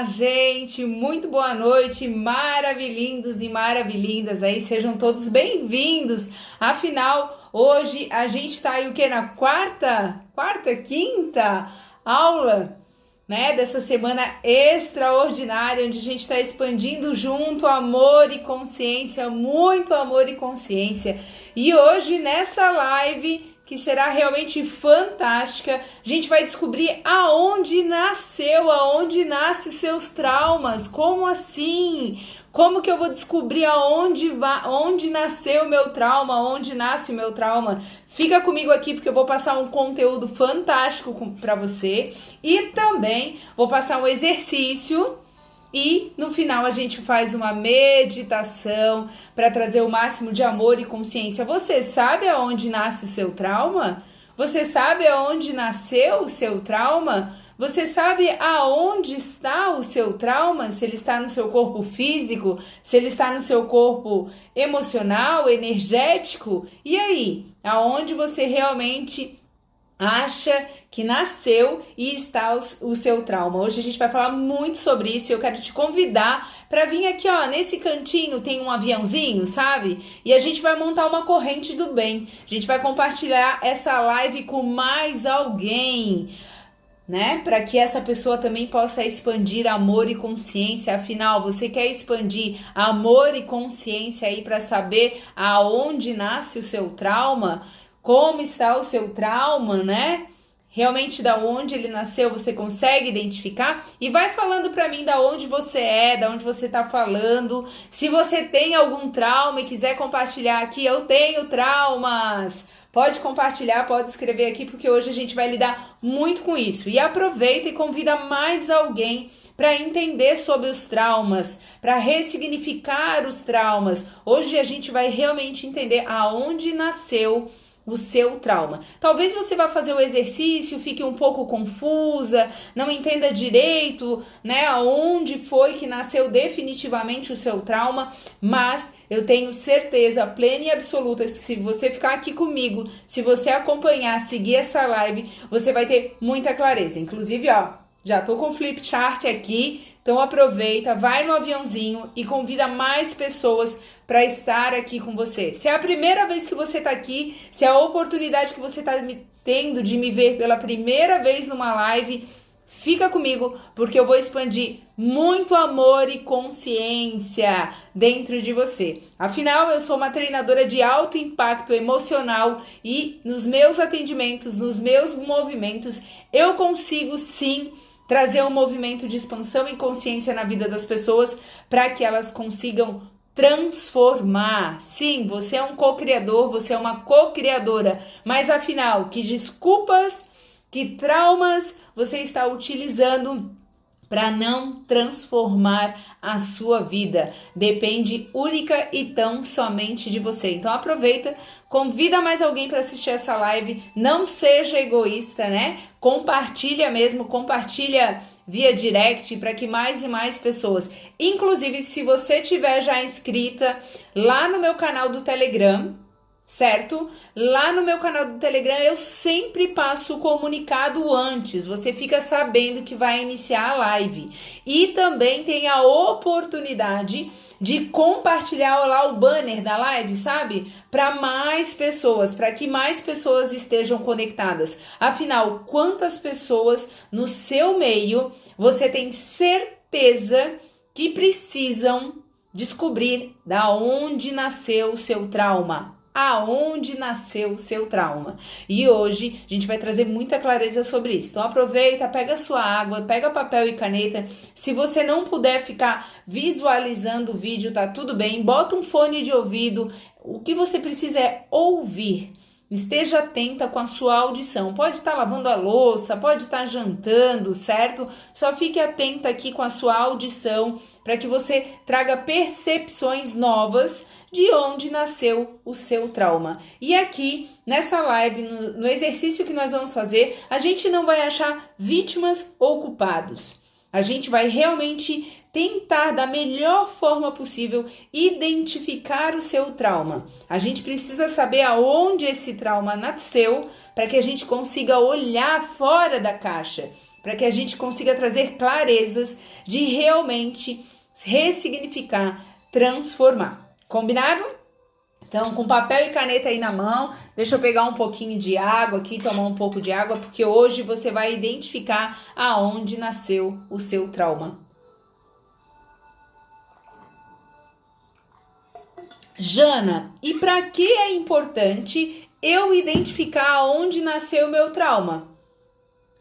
Olá, gente! Muito boa noite, maravilhindos e maravilhindas aí, sejam todos bem-vindos. Afinal, hoje a gente tá aí o quê? Na quinta aula, né, dessa semana extraordinária, onde a gente está expandindo junto amor e consciência, muito amor e consciência. E hoje, nessa live, que será realmente fantástica, a gente vai descobrir aonde nascem os seus traumas. Como assim? Como que eu vou descobrir onde nasceu o meu trauma, onde nasce o meu trauma? Fica comigo aqui porque eu vou passar um conteúdo fantástico para você e também vou passar um exercício e no final a gente faz uma meditação para trazer o máximo de amor e consciência. Você sabe aonde nasce o seu trauma? Você sabe aonde nasceu o seu trauma? Você sabe aonde está o seu trauma? Se ele está no seu corpo físico, se ele está no seu corpo emocional, energético? E aí? Aonde você realmente acha que nasceu e está o seu trauma? Hoje a gente vai falar muito sobre isso e eu quero te convidar para vir aqui, ó, nesse cantinho tem um aviãozinho, sabe? E a gente vai montar uma corrente do bem. A gente vai compartilhar essa live com mais alguém, né? Para que essa pessoa também possa expandir amor e consciência. Afinal, você quer expandir amor e consciência aí para saber aonde nasce o seu trauma? Como está o seu trauma, né? Realmente da onde ele nasceu, você consegue identificar? E vai falando para mim da onde você é, da onde você tá falando. Se você tem algum trauma e quiser compartilhar aqui, eu tenho traumas. Pode compartilhar, pode escrever aqui, porque hoje a gente vai lidar muito com isso. E aproveita e convida mais alguém para entender sobre os traumas, para ressignificar os traumas. Hoje a gente vai realmente entender aonde nasceu o seu trauma. Talvez você vá fazer o exercício, fique um pouco confusa, não entenda direito, né, aonde foi que nasceu definitivamente o seu trauma, mas eu tenho certeza plena e absoluta que se você ficar aqui comigo, se você acompanhar, seguir essa live, você vai ter muita clareza. Inclusive, ó, já tô com o flip chart aqui, então aproveita, vai no aviãozinho e convida mais pessoas para estar aqui com você. Se é a primeira vez que você está aqui, se é a oportunidade que você está tendo de me ver pela primeira vez numa live, fica comigo, porque eu vou expandir muito amor e consciência dentro de você. Afinal, eu sou uma treinadora de alto impacto emocional e nos meus atendimentos, nos meus movimentos, eu consigo sim trazer um movimento de expansão e consciência na vida das pessoas para que elas consigam transformar. Sim, você é um co-criador, você é uma co-criadora, mas afinal, que desculpas, que traumas você está utilizando para não transformar a sua vida? Depende única e tão somente de você. Então aproveita, convida mais alguém para assistir essa live, não seja egoísta, né? Compartilha mesmo, compartilha via direct para que mais e mais pessoas, inclusive se você tiver já inscrita lá no meu canal do Telegram, certo? Lá no meu canal do Telegram eu sempre passo o comunicado antes, você fica sabendo que vai iniciar a live. E também tem a oportunidade de compartilhar lá o banner da live, sabe? Para mais pessoas, para que mais pessoas estejam conectadas. Afinal, quantas pessoas no seu meio você tem certeza que precisam descobrir da onde nasceu o seu trauma? Aonde nasceu o seu trauma? E hoje a gente vai trazer muita clareza sobre isso. Então aproveita, pega sua água, pega papel e caneta. Se você não puder ficar visualizando o vídeo, tá tudo bem. Bota um fone de ouvido. O que você precisa é ouvir. Esteja atenta com a sua audição. Pode estar lavando a louça, pode estar jantando, certo? Só fique atenta aqui com a sua audição para que você traga percepções novas de onde nasceu o seu trauma. E aqui, nessa live, no exercício que nós vamos fazer, a gente não vai achar vítimas ou culpados. A gente vai realmente tentar, da melhor forma possível, identificar o seu trauma. A gente precisa saber aonde esse trauma nasceu para que a gente consiga olhar fora da caixa. para que a gente consiga trazer clarezas de realmente ressignificar, transformar. Combinado? Então, com papel e caneta aí na mão, deixa eu pegar um pouquinho de água aqui, tomar um pouco de água, porque hoje você vai identificar aonde nasceu o seu trauma. Jana, e para que é importante eu identificar aonde nasceu o meu trauma?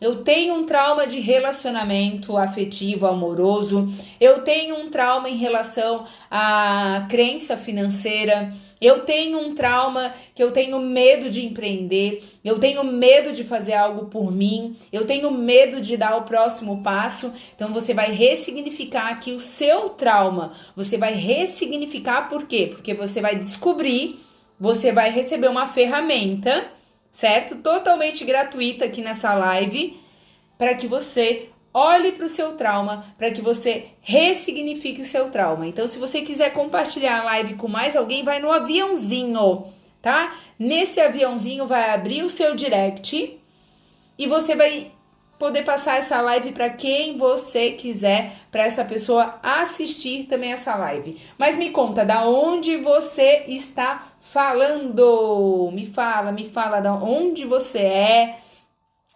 Eu tenho um trauma de relacionamento afetivo, amoroso, eu tenho um trauma em relação à crença financeira, eu tenho um trauma que eu tenho medo de empreender, eu tenho medo de fazer algo por mim, eu tenho medo de dar o próximo passo. Então você vai ressignificar aqui o seu trauma, você vai ressignificar por quê? Porque você vai descobrir, você vai receber uma ferramenta, certo? Totalmente gratuita aqui nessa live, para que você olhe para o seu trauma, para que você ressignifique o seu trauma. Então, se você quiser compartilhar a live com mais alguém, vai no aviãozinho, tá? Nesse aviãozinho vai abrir o seu direct e você vai poder passar essa live para quem você quiser, para essa pessoa assistir também essa live. Mas me conta, da onde você está falando? Me fala da onde você é.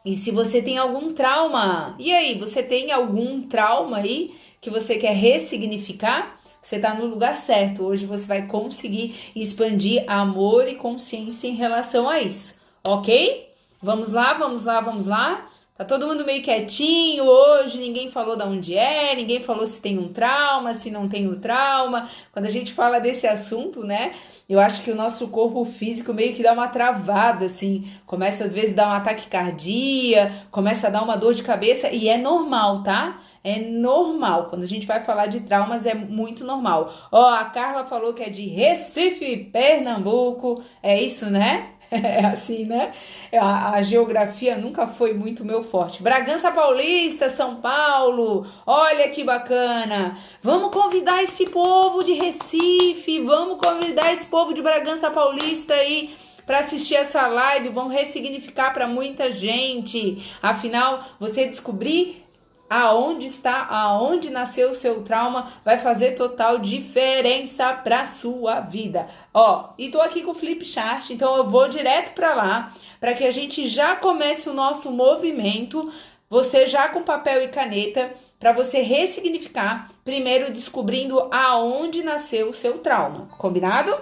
E se você tem algum trauma, e aí, você tem algum trauma aí que você quer ressignificar? Você está no lugar certo. Hoje você vai conseguir expandir amor e consciência em relação a isso, ok? Vamos lá. Tá todo mundo meio quietinho hoje, ninguém falou de onde é, ninguém falou se tem um trauma, se não tem o trauma. Quando a gente fala desse assunto, né? Eu acho que o nosso corpo físico meio que dá uma travada, assim. Começa às vezes a dar um ataque cardíaco, começa a dar uma dor de cabeça e é normal, tá? É normal. Quando a gente vai falar de traumas é muito normal. Ó, a Carla falou que é de Recife, Pernambuco. É isso, né? É assim, né? A geografia nunca foi muito meu forte. Bragança Paulista, São Paulo. Olha que bacana. Vamos convidar esse povo de Recife. Vamos convidar esse povo de Bragança Paulista aí para assistir essa live. Vamos ressignificar para muita gente. Afinal, você descobrir aonde nasceu o seu trauma vai fazer total diferença para sua vida. Ó, e tô aqui com o Flipchart, então eu vou direto para lá, para que a gente já comece o nosso movimento, você já com papel e caneta, para você ressignificar, primeiro descobrindo aonde nasceu o seu trauma, combinado?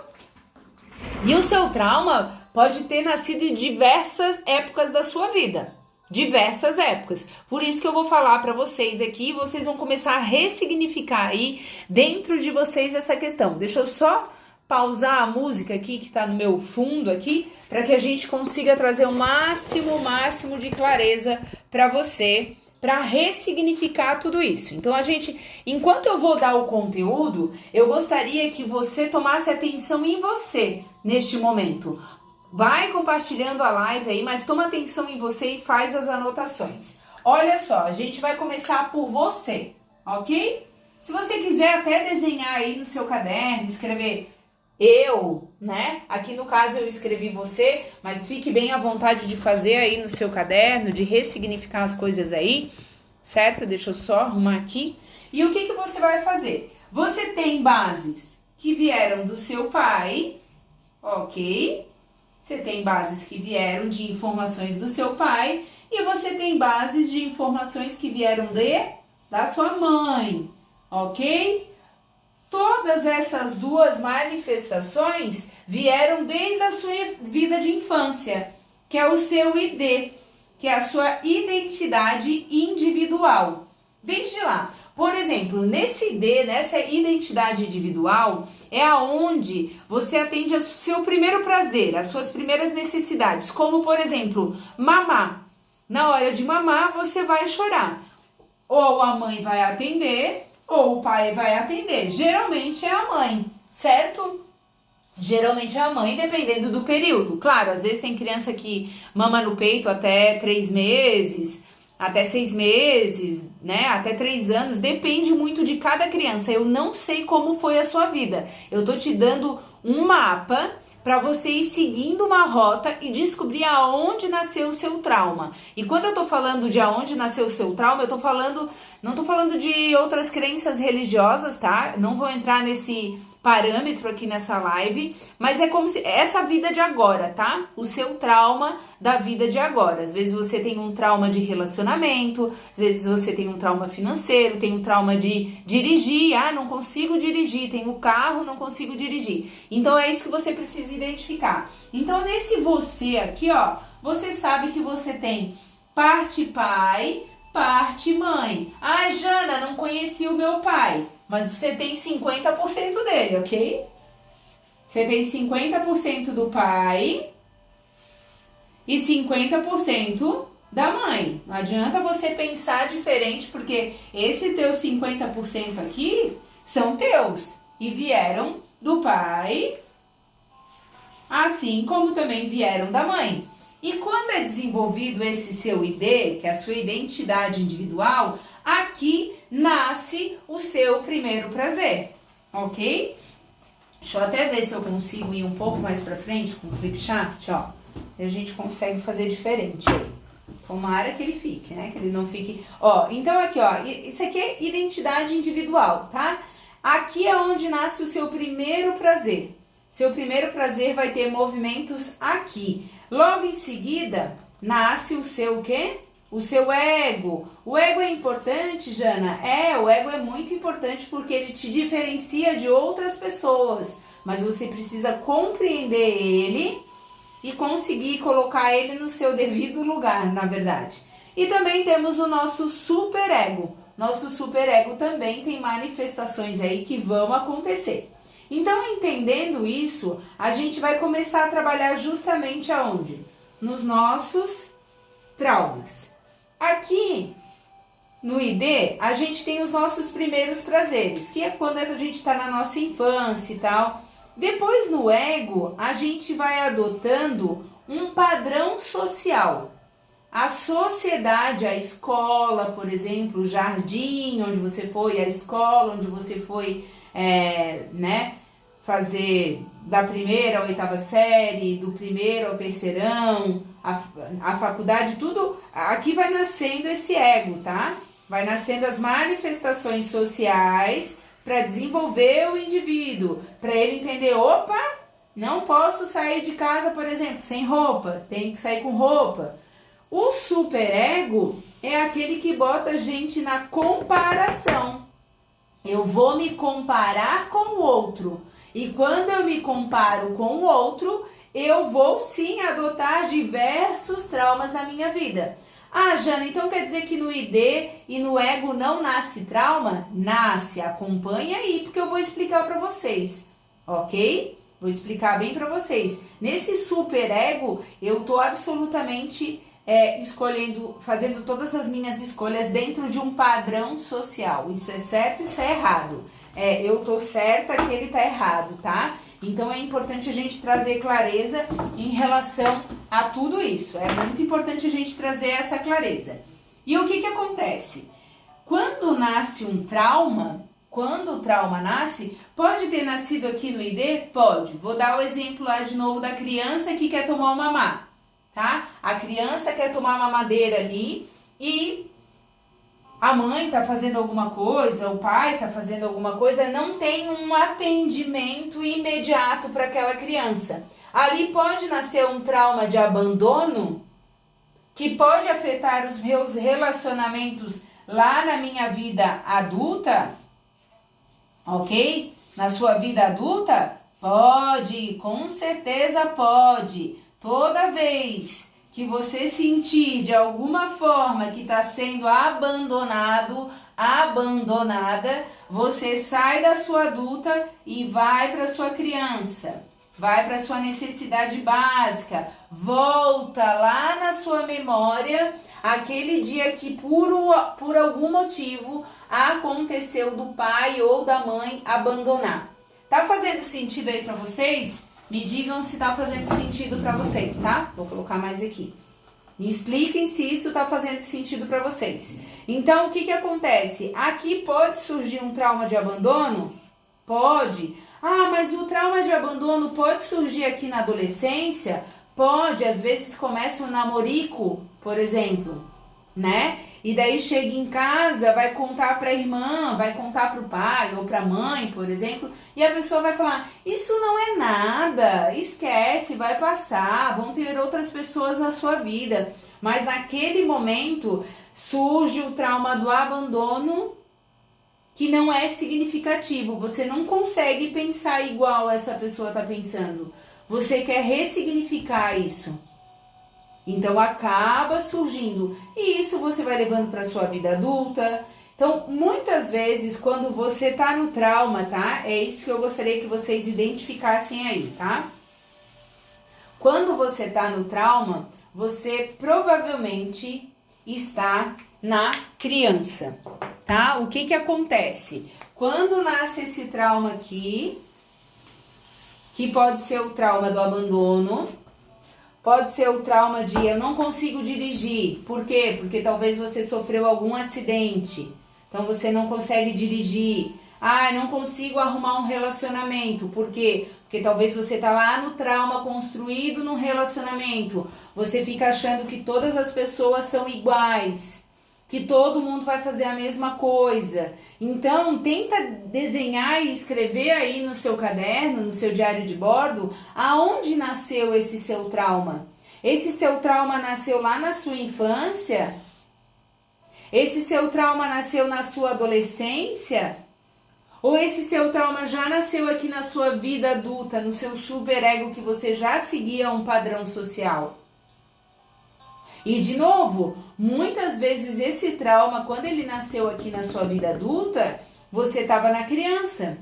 E o seu trauma pode ter nascido em diversas épocas da sua vida. Diversas épocas. Por isso que eu vou falar para vocês aqui, vocês vão começar a ressignificar aí dentro de vocês essa questão. Deixa eu só pausar a música aqui que tá no meu fundo aqui, para que a gente consiga trazer o máximo de clareza para você, para ressignificar tudo isso. Então enquanto eu vou dar o conteúdo, eu gostaria que você tomasse atenção em você neste momento. Vai compartilhando a live aí, mas toma atenção em você e faz as anotações. Olha só, a gente vai começar por você, ok? Se você quiser até desenhar aí no seu caderno, escrever eu, né? Aqui no caso eu escrevi você, mas fique bem à vontade de fazer aí no seu caderno, de ressignificar as coisas aí, certo? Deixa eu só arrumar aqui. E o que você vai fazer? Você tem bases que vieram do seu pai, ok? Você tem bases que vieram de informações do seu pai e você tem bases de informações que vieram da sua mãe, ok? Todas essas duas manifestações vieram desde a sua vida de infância, que é o seu ID, que é a sua identidade individual. Desde lá. Por exemplo, nesse ID, nessa identidade individual, é aonde você atende ao seu primeiro prazer, as suas primeiras necessidades, como, por exemplo, mamar. Na hora de mamar, você vai chorar. Ou a mãe vai atender, ou o pai vai atender. Geralmente é a mãe, certo? Geralmente é a mãe, dependendo do período. Claro, às vezes tem criança que mama no peito até 3 meses... até 6 meses, né? Até 3 anos, depende muito de cada criança. Eu não sei como foi a sua vida. Eu tô te dando um mapa para você ir seguindo uma rota e descobrir aonde nasceu o seu trauma. E quando eu tô falando de aonde nasceu o seu trauma, não tô falando de outras crenças religiosas, tá? Não vou entrar nesse parâmetro aqui nessa live, mas é como se essa vida de agora, tá? O seu trauma da vida de agora. Às vezes você tem um trauma de relacionamento, às vezes você tem um trauma financeiro, tem um trauma de dirigir, não consigo dirigir, tenho um carro, não consigo dirigir. Então é isso que você precisa identificar. Então nesse você aqui, ó, você sabe que você tem parte pai, parte mãe. Ai, Jana, não conheci o meu pai. Mas você tem 50% dele, ok? Você tem 50% do pai e 50% da mãe. Não adianta você pensar diferente, porque esse teu 50% aqui são teus e vieram do pai, assim como também vieram da mãe. E quando é desenvolvido esse seu ID, que é a sua identidade individual, aqui nasce o seu primeiro prazer, ok? Deixa eu até ver se eu consigo ir um pouco mais pra frente com o flip chart, ó. E a gente consegue fazer diferente aí. Tomara que ele fique, né? Que ele não fique... Ó, então aqui, ó, isso aqui é identidade individual, tá? Aqui é onde nasce o seu primeiro prazer. Seu primeiro prazer vai ter movimentos aqui. Logo em seguida, nasce o seu o quê? O seu ego. O ego é importante, Jana? O ego é muito importante porque ele te diferencia de outras pessoas. Mas você precisa compreender ele e conseguir colocar ele no seu devido lugar, na verdade. E também temos o nosso superego. Nosso superego também tem manifestações aí que vão acontecer. Então, entendendo isso, a gente vai começar a trabalhar justamente aonde? Nos nossos traumas. Aqui no ID, a gente tem os nossos primeiros prazeres, que é quando a gente está na nossa infância e tal. Depois no ego, a gente vai adotando um padrão social. A sociedade, a escola, por exemplo, o jardim onde você foi, a escola onde você foi, fazer da primeira à oitava série, do primeiro ao terceirão, a faculdade, tudo, aqui vai nascendo esse ego, tá? Vai nascendo as manifestações sociais para desenvolver o indivíduo, para ele entender, opa, não posso sair de casa, por exemplo, sem roupa, tenho que sair com roupa. O superego é aquele que bota a gente na comparação. Eu vou me comparar com o outro. E quando eu me comparo com o outro, eu vou sim adotar diversos traumas na minha vida. Ah, Jana, então quer dizer que no ID e no ego não nasce trauma? Nasce, acompanha aí, porque eu vou explicar para vocês, ok? Vou explicar bem para vocês. Nesse superego, eu tô absolutamente escolhendo, fazendo todas as minhas escolhas dentro de um padrão social. Isso é certo, isso é errado. Eu tô certa que ele tá errado, tá? Então é importante a gente trazer clareza em relação a tudo isso. É muito importante a gente trazer essa clareza. E o que acontece? Quando nasce um trauma, quando o trauma nasce, pode ter nascido aqui no ID? Pode. Vou dar o exemplo lá de novo da criança que quer tomar uma mamá, tá? A criança quer tomar uma mamadeira ali e a mãe tá fazendo alguma coisa, o pai tá fazendo alguma coisa, não tem um atendimento imediato para aquela criança. Ali pode nascer um trauma de abandono que pode afetar os meus relacionamentos lá na minha vida adulta, ok? Na sua vida adulta? Pode, com certeza pode. Toda vez que você sentir de alguma forma que está sendo abandonado, abandonada, você sai da sua adulta e vai para sua criança, vai para sua necessidade básica, volta lá na sua memória aquele dia que por algum motivo aconteceu do pai ou da mãe abandonar. Tá fazendo sentido aí para vocês? Me digam se tá fazendo sentido para vocês, tá? Vou colocar mais aqui. Me expliquem se isso tá fazendo sentido para vocês. Então, o que acontece? Aqui pode surgir um trauma de abandono? Pode. Ah, mas o trauma de abandono pode surgir aqui na adolescência? Pode, às vezes começa um namorico, por exemplo, né? E daí chega em casa, vai contar para a irmã, vai contar para o pai ou para a mãe, por exemplo, e a pessoa vai falar: isso não é nada, esquece, vai passar, vão ter outras pessoas na sua vida. Mas naquele momento surge o trauma do abandono, que não é significativo. Você não consegue pensar igual essa pessoa está pensando. Você quer ressignificar isso. Então acaba surgindo. E isso você vai levando para sua vida adulta. Então, muitas vezes, quando você tá no trauma, tá? É isso que eu gostaria que vocês identificassem aí, tá? Quando você tá no trauma, você provavelmente está na criança, tá? O que acontece? Quando nasce esse trauma aqui, que pode ser o trauma do abandono, pode ser o trauma de eu não consigo dirigir. Por quê? Porque talvez você sofreu algum acidente, então você não consegue dirigir. Ah, não consigo arrumar um relacionamento. Por quê? Porque talvez você tá lá no trauma construído num relacionamento. Você fica achando que todas as pessoas são iguais, que todo mundo vai fazer a mesma coisa. Então, tenta desenhar e escrever aí no seu caderno, no seu diário de bordo, aonde nasceu esse seu trauma. Esse seu trauma nasceu lá na sua infância? Esse seu trauma nasceu na sua adolescência? Ou esse seu trauma já nasceu aqui na sua vida adulta, no seu superego, que você já seguia um padrão social? E de novo, muitas vezes esse trauma, quando ele nasceu aqui na sua vida adulta, você estava na criança.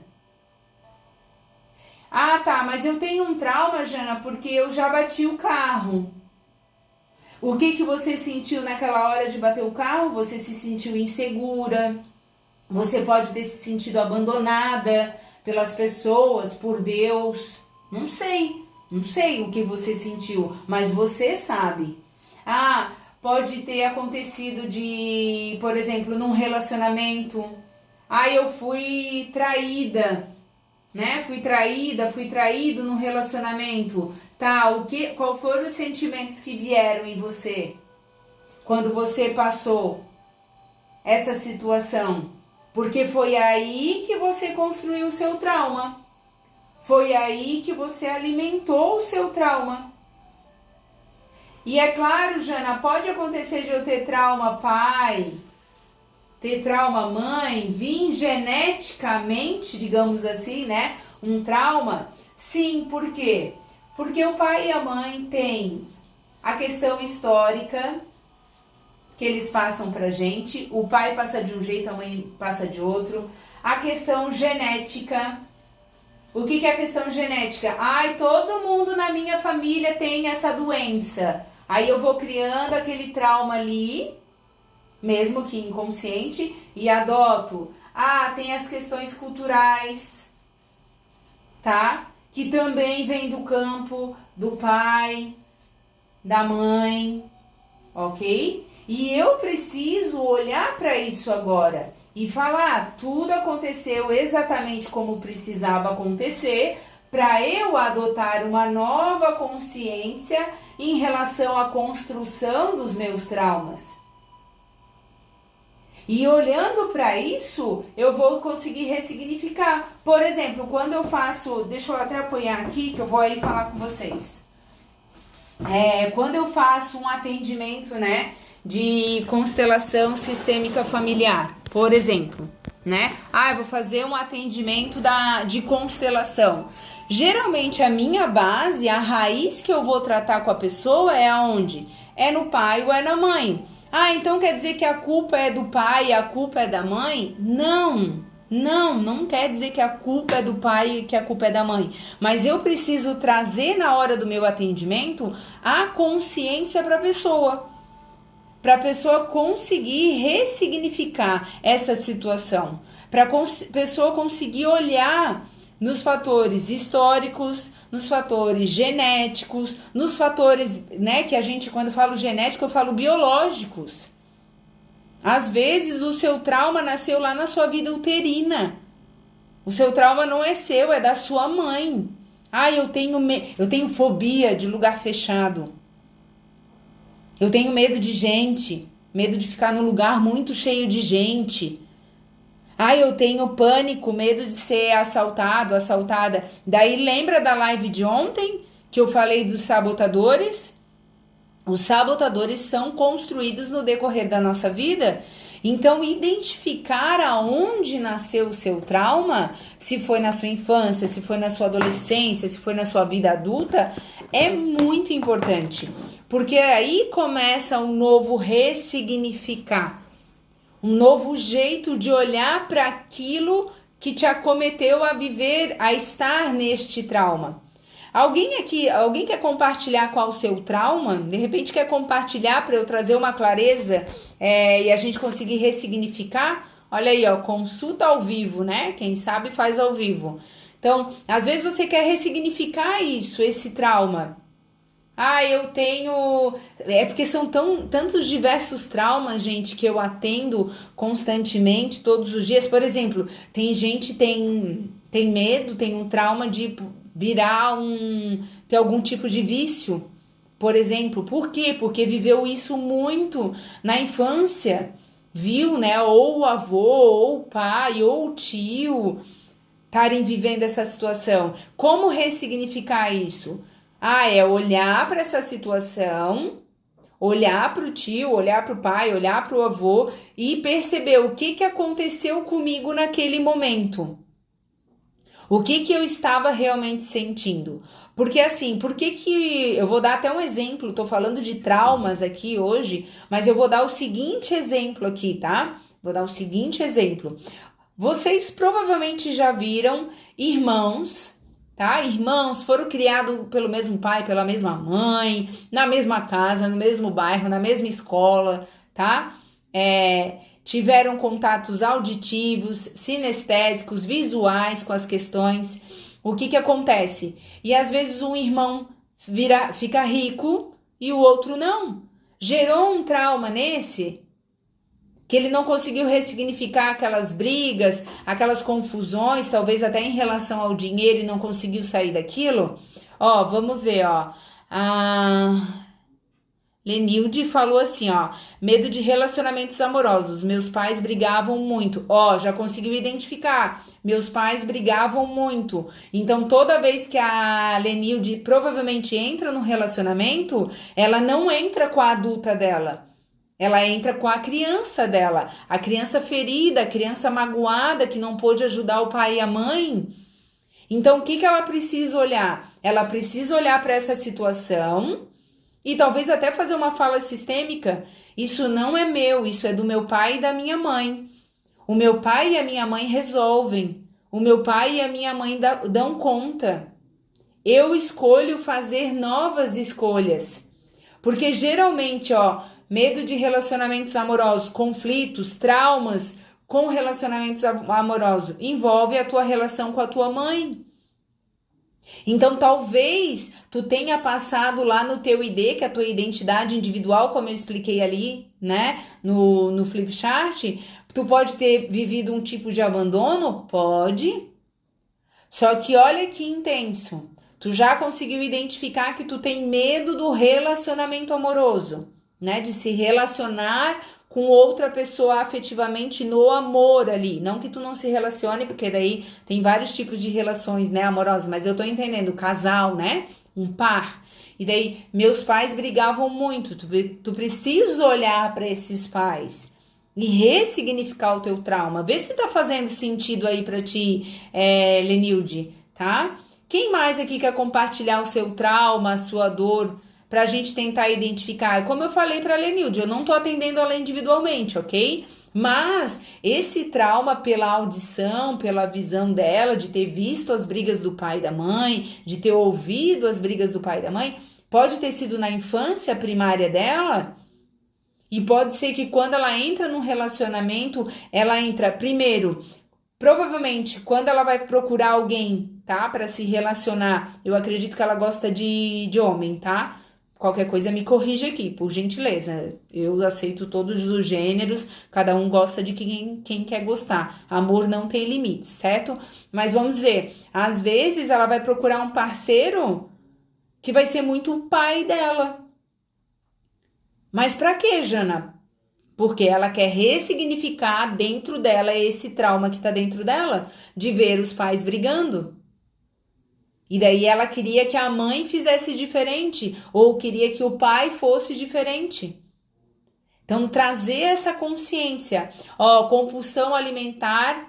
Ah, tá, mas eu tenho um trauma, Jana, porque eu já bati o carro. O que você sentiu naquela hora de bater o carro? Você se sentiu insegura. Você pode ter se sentido abandonada pelas pessoas, por Deus. Não sei o que você sentiu, mas você sabe. Ah, pode ter acontecido de, por exemplo, num relacionamento. Ah, eu fui traída, né? Fui traído num relacionamento. Tá, qual foram os sentimentos que vieram em você quando você passou essa situação? Porque foi aí que você construiu o seu trauma. Foi aí que você alimentou o seu trauma. E é claro, Jana, pode acontecer de eu ter trauma pai, ter trauma mãe, vir geneticamente, digamos assim, né? Um trauma? Sim, por quê? Porque o pai e a mãe têm a questão histórica que eles passam pra gente. O pai passa de um jeito, a mãe passa de outro. A questão genética. O que é a questão genética? Ai, todo mundo na minha família tem essa doença. Aí eu vou criando aquele trauma ali, mesmo que inconsciente, e adoto. Ah, tem as questões culturais, tá? Que também vem do campo do pai, da mãe, ok? E eu preciso olhar para isso agora e falar, tudo aconteceu exatamente como precisava acontecer para eu adotar uma nova consciência em relação à construção dos meus traumas. E olhando para isso, eu vou conseguir ressignificar. Por exemplo, quando eu faço, deixa eu até apoiar aqui que eu vou aí falar com vocês. Quando eu faço um atendimento, né, de constelação sistêmica familiar, por exemplo, né? Ah, eu vou fazer um atendimento de constelação. Geralmente a minha base, a raiz que eu vou tratar com a pessoa é aonde? É no pai ou é na mãe. Ah, então quer dizer que a culpa é do pai e a culpa é da mãe? Não quer dizer que a culpa é do pai e que a culpa é da mãe. Mas eu preciso trazer na hora do meu atendimento a consciência para a pessoa conseguir ressignificar essa situação, para a pessoa conseguir olhar nos fatores históricos, nos fatores genéticos, nos fatores, né, que a gente, quando eu falo genético, eu falo biológicos. Às vezes o seu trauma nasceu lá na sua vida uterina. O seu trauma não é seu, é da sua mãe. Ah, eu tenho fobia de lugar fechado. Eu tenho medo de gente, medo de ficar num lugar muito cheio de gente. Ah, eu tenho pânico, medo de ser assaltado, assaltada. Daí lembra da live de ontem que eu falei dos sabotadores? Os sabotadores são construídos no decorrer da nossa vida. Então, identificar aonde nasceu o seu trauma, se foi na sua infância, se foi na sua adolescência, se foi na sua vida adulta, é muito importante. Porque aí começa um novo ressignificar, um novo jeito de olhar para aquilo que te acometeu a viver, a estar neste trauma. Alguém quer compartilhar qual o seu trauma? De repente quer compartilhar para eu trazer uma clareza e a gente conseguir ressignificar? Olha aí, ó, consulta ao vivo, né? Quem sabe faz ao vivo. Então, às vezes você quer ressignificar isso, esse trauma. Ah, eu tenho... É porque são tantos diversos traumas, gente, que eu atendo constantemente, todos os dias. Por exemplo, tem gente que tem medo, tem um trauma de virar ter algum tipo de vício, por exemplo. Por quê? Porque viveu isso muito na infância, viu, né? Ou o avô, ou o pai, ou o tio estarem vivendo essa situação. Como ressignificar isso? Ah, é olhar para essa situação, olhar para o tio, olhar para o pai, olhar para o avô e perceber o que aconteceu comigo naquele momento. O que eu estava realmente sentindo? Porque assim, eu vou dar até um exemplo, tô falando de traumas aqui hoje, mas eu vou dar o seguinte exemplo aqui, tá? Vou dar o seguinte exemplo. Vocês provavelmente já viram irmãos, tá? Irmãos foram criados pelo mesmo pai, pela mesma mãe, na mesma casa, no mesmo bairro, na mesma escola, tá? Tiveram contatos auditivos, sinestésicos, visuais com as questões. O que acontece? E às vezes um irmão fica rico e o outro não. Gerou um trauma nesse que ele não conseguiu ressignificar aquelas brigas, aquelas confusões, talvez até em relação ao dinheiro e não conseguiu sair daquilo. Ó, vamos ver, ó. Lenilde falou assim, ó, medo de relacionamentos amorosos, meus pais brigavam muito, ó, já conseguiu identificar, meus pais brigavam muito, então toda vez que a Lenilde provavelmente entra no relacionamento, ela não entra com a adulta dela, ela entra com a criança dela, a criança ferida, a criança magoada que não pôde ajudar o pai e a mãe. Então o que ela precisa olhar? Ela precisa olhar para essa situação e talvez até fazer uma fala sistêmica. Isso não é meu, isso é do meu pai e da minha mãe. O meu pai e a minha mãe resolvem. O meu pai e a minha mãe dão conta. Eu escolho fazer novas escolhas. Porque geralmente, ó, medo de relacionamentos amorosos, conflitos, traumas com relacionamentos amorosos, envolve a tua relação com a tua mãe. Então, talvez tu tenha passado lá no teu ID, que é a tua identidade individual, como eu expliquei ali, né, no Flipchart, tu pode ter vivido um tipo de abandono? Pode. Só que olha que intenso. Tu já conseguiu identificar que tu tem medo do relacionamento amoroso, né, de se relacionar com outra pessoa afetivamente no amor ali. Não que tu não se relacione, porque daí tem vários tipos de relações, né, amorosas, mas eu tô entendendo, casal, né, um par. E daí, meus pais brigavam muito, tu precisa olhar para esses pais e ressignificar o teu trauma. Vê se tá fazendo sentido aí para ti, Lenilde, tá? Quem mais aqui quer compartilhar o seu trauma, a sua dor, pra gente tentar identificar? Como eu falei pra Lenilde, eu não tô atendendo ela individualmente, ok? Mas esse trauma pela audição, pela visão dela, de ter visto as brigas do pai e da mãe, de ter ouvido as brigas do pai e da mãe, pode ter sido na infância primária dela. E pode ser que quando ela entra num relacionamento, ela entra primeiro, provavelmente quando ela vai procurar alguém, tá? Pra se relacionar, eu acredito que ela gosta de homem, tá? Qualquer coisa me corrige aqui, por gentileza. Eu aceito todos os gêneros, cada um gosta de quem quer gostar. Amor não tem limites, certo? Mas vamos dizer, às vezes ela vai procurar um parceiro que vai ser muito o pai dela. Mas pra quê, Jana? Porque ela quer ressignificar dentro dela esse trauma que tá dentro dela, de ver os pais brigando. E daí ela queria que a mãe fizesse diferente, ou queria que o pai fosse diferente. Então, trazer essa consciência. Ó, compulsão alimentar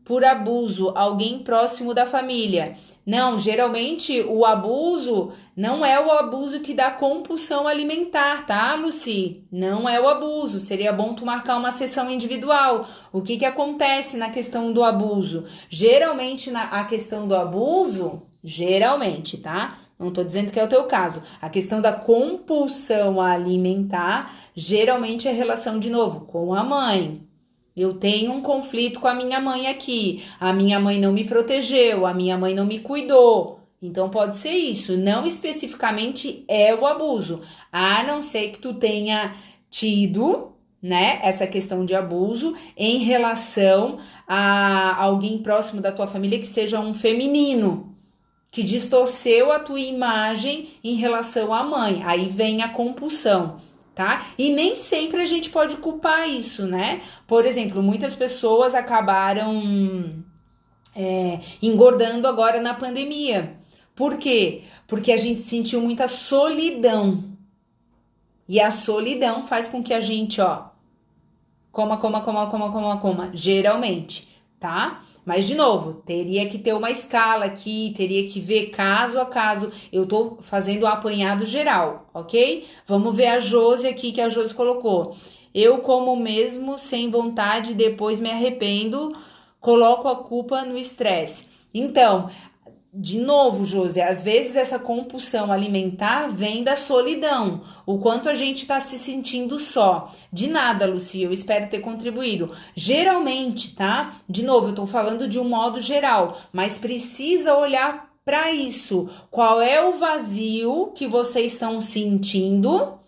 por abuso, alguém próximo da família. Não, geralmente o abuso não é o abuso que dá compulsão alimentar, tá, Lucy? Não é o abuso. Seria bom tu marcar uma sessão individual. O que acontece na questão do abuso? Geralmente, a questão do abuso, geralmente, tá? Não tô dizendo que é o teu caso. A questão da compulsão alimentar, geralmente é relação, de novo, com a mãe. Eu tenho um conflito com a minha mãe aqui. A minha mãe não me protegeu, a minha mãe não me cuidou. Então pode ser isso. Não especificamente é o abuso. A não ser que tu tenha tido, né, essa questão de abuso em relação a alguém próximo da tua família que seja um feminino, que distorceu a tua imagem em relação à mãe. Aí vem a compulsão. Tá? E nem sempre a gente pode culpar isso, né? Por exemplo, muitas pessoas acabaram engordando agora na pandemia. Por quê? Porque a gente sentiu muita solidão. E a solidão faz com que a gente, ó, coma, geralmente, tá? Mas, de novo, teria que ter uma escala aqui, teria que ver caso a caso. Eu tô fazendo o apanhado geral, ok? Vamos ver a Josi aqui, que a Josi colocou. Eu como mesmo sem vontade, depois me arrependo, coloco a culpa no estresse. Então, de novo, Josi, às vezes essa compulsão alimentar vem da solidão, o quanto a gente está se sentindo só. De nada, Lucia, eu espero ter contribuído. Geralmente, tá? De novo, eu tô falando de um modo geral, mas precisa olhar para isso. Qual é o vazio que vocês estão sentindo?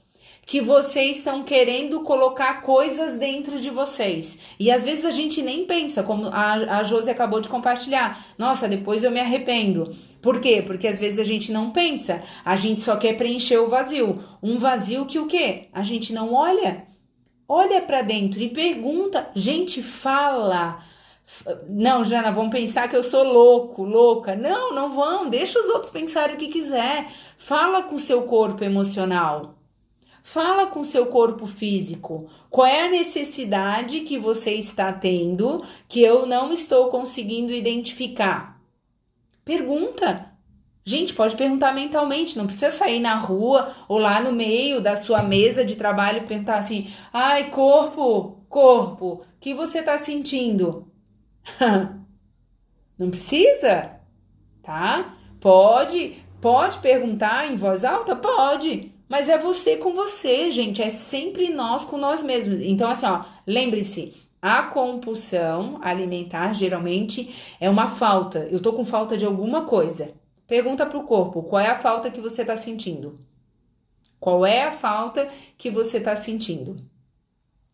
Que vocês estão querendo colocar coisas dentro de vocês. E às vezes a gente nem pensa, como a Josi acabou de compartilhar. Nossa, depois eu me arrependo. Por quê? Porque às vezes a gente não pensa. A gente só quer preencher o vazio. Um vazio que o quê? A gente não olha. Olha para dentro e pergunta. Gente, fala. Não, Jana, vão pensar que eu sou louco, louca. Não, não vão. Deixa os outros pensarem o que quiser. Fala com o seu corpo emocional. Fala com o seu corpo físico. Qual é a necessidade que você está tendo que eu não estou conseguindo identificar? Pergunta. Gente, pode perguntar mentalmente, não precisa sair na rua ou lá no meio da sua mesa de trabalho e perguntar assim: ai, corpo, o que você está sentindo? Não precisa, tá? Pode perguntar em voz alta? Pode. Mas é você com você, gente. É sempre nós com nós mesmos. Então, assim, ó, lembre-se, a compulsão alimentar geralmente é uma falta. Eu tô com falta de alguma coisa. Pergunta pro corpo, qual é a falta que você tá sentindo? Qual é a falta que você tá sentindo?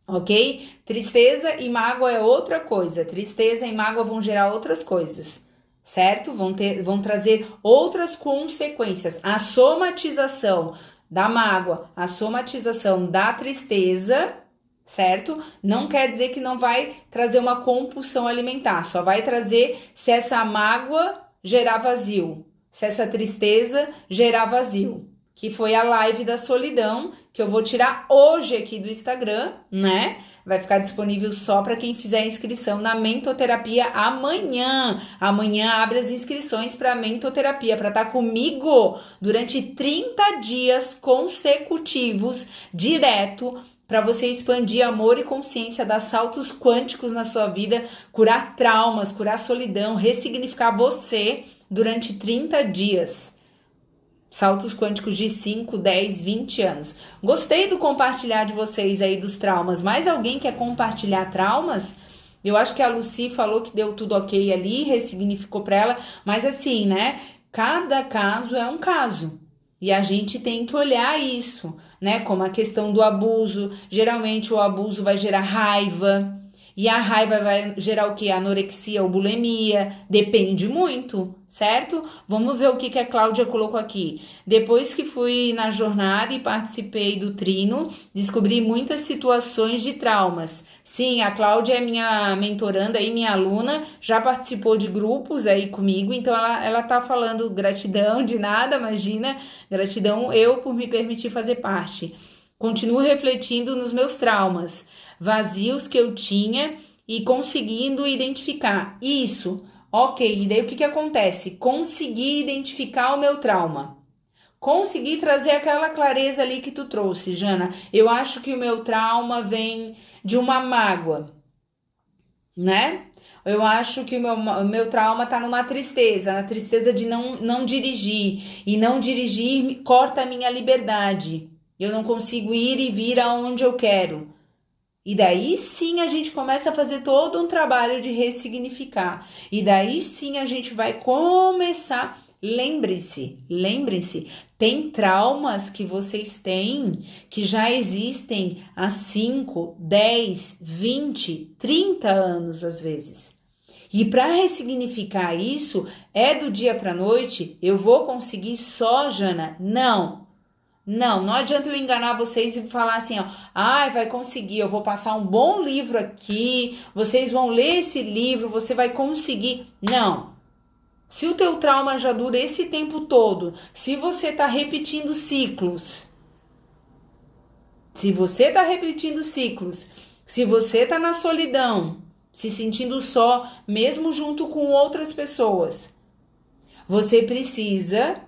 Ok? Tristeza e mágoa é outra coisa. Tristeza e mágoa vão gerar outras coisas. Certo? Vão trazer outras consequências. A somatização da mágoa, a somatização da tristeza, certo? Não quer dizer que não vai trazer uma compulsão alimentar, só vai trazer se essa mágoa gerar vazio, se essa tristeza gerar vazio, que foi a live da solidão, que eu vou tirar hoje aqui do Instagram, né? Vai ficar disponível só para quem fizer a inscrição na mentoterapia amanhã. Amanhã abre as inscrições para a mentoterapia, para estar comigo durante 30 dias consecutivos, direto, para você expandir amor e consciência, dar saltos quânticos na sua vida, curar traumas, curar solidão, ressignificar você durante 30 dias. Saltos quânticos de 5, 10, 20 anos. Gostei do compartilhar de vocês aí dos traumas. Mais alguém quer compartilhar traumas? Eu acho que a Lucy falou que deu tudo ok ali, ressignificou para ela. Mas assim, né? Cada caso é um caso. E a gente tem que olhar isso, né? Como a questão do abuso. Geralmente o abuso vai gerar raiva. E a raiva vai gerar o quê? Anorexia ou bulimia. Depende muito, certo? Vamos ver o que a Cláudia colocou aqui. Depois que fui na jornada e participei do trino, descobri muitas situações de traumas. Sim, a Cláudia é minha mentoranda e minha aluna, já participou de grupos aí comigo, então ela tá falando gratidão de nada, imagina, gratidão eu por me permitir fazer parte. Continuo refletindo nos meus traumas, vazios que eu tinha e conseguindo identificar. Isso, ok, e daí o que acontece? Consegui identificar o meu trauma. Consegui trazer aquela clareza ali que tu trouxe, Jana. Eu acho que o meu trauma vem de uma mágoa, né? Eu acho que o meu trauma tá numa tristeza, na tristeza de não dirigir. E não dirigir corta a minha liberdade. Eu não consigo ir e vir aonde eu quero. E daí sim a gente começa a fazer todo um trabalho de ressignificar. E daí sim a gente vai começar. Lembre-se, tem traumas que vocês têm que já existem há 5, 10, 20, 30 anos às vezes. E para ressignificar isso, é do dia para noite, eu vou conseguir só, Jana? Não adianta eu enganar vocês e falar assim, ó, vai conseguir, eu vou passar um bom livro aqui, vocês vão ler esse livro, você vai conseguir. Não. Se o teu trauma já dura esse tempo todo, se você tá repetindo ciclos, se você tá na solidão, se sentindo só, mesmo junto com outras pessoas, você precisa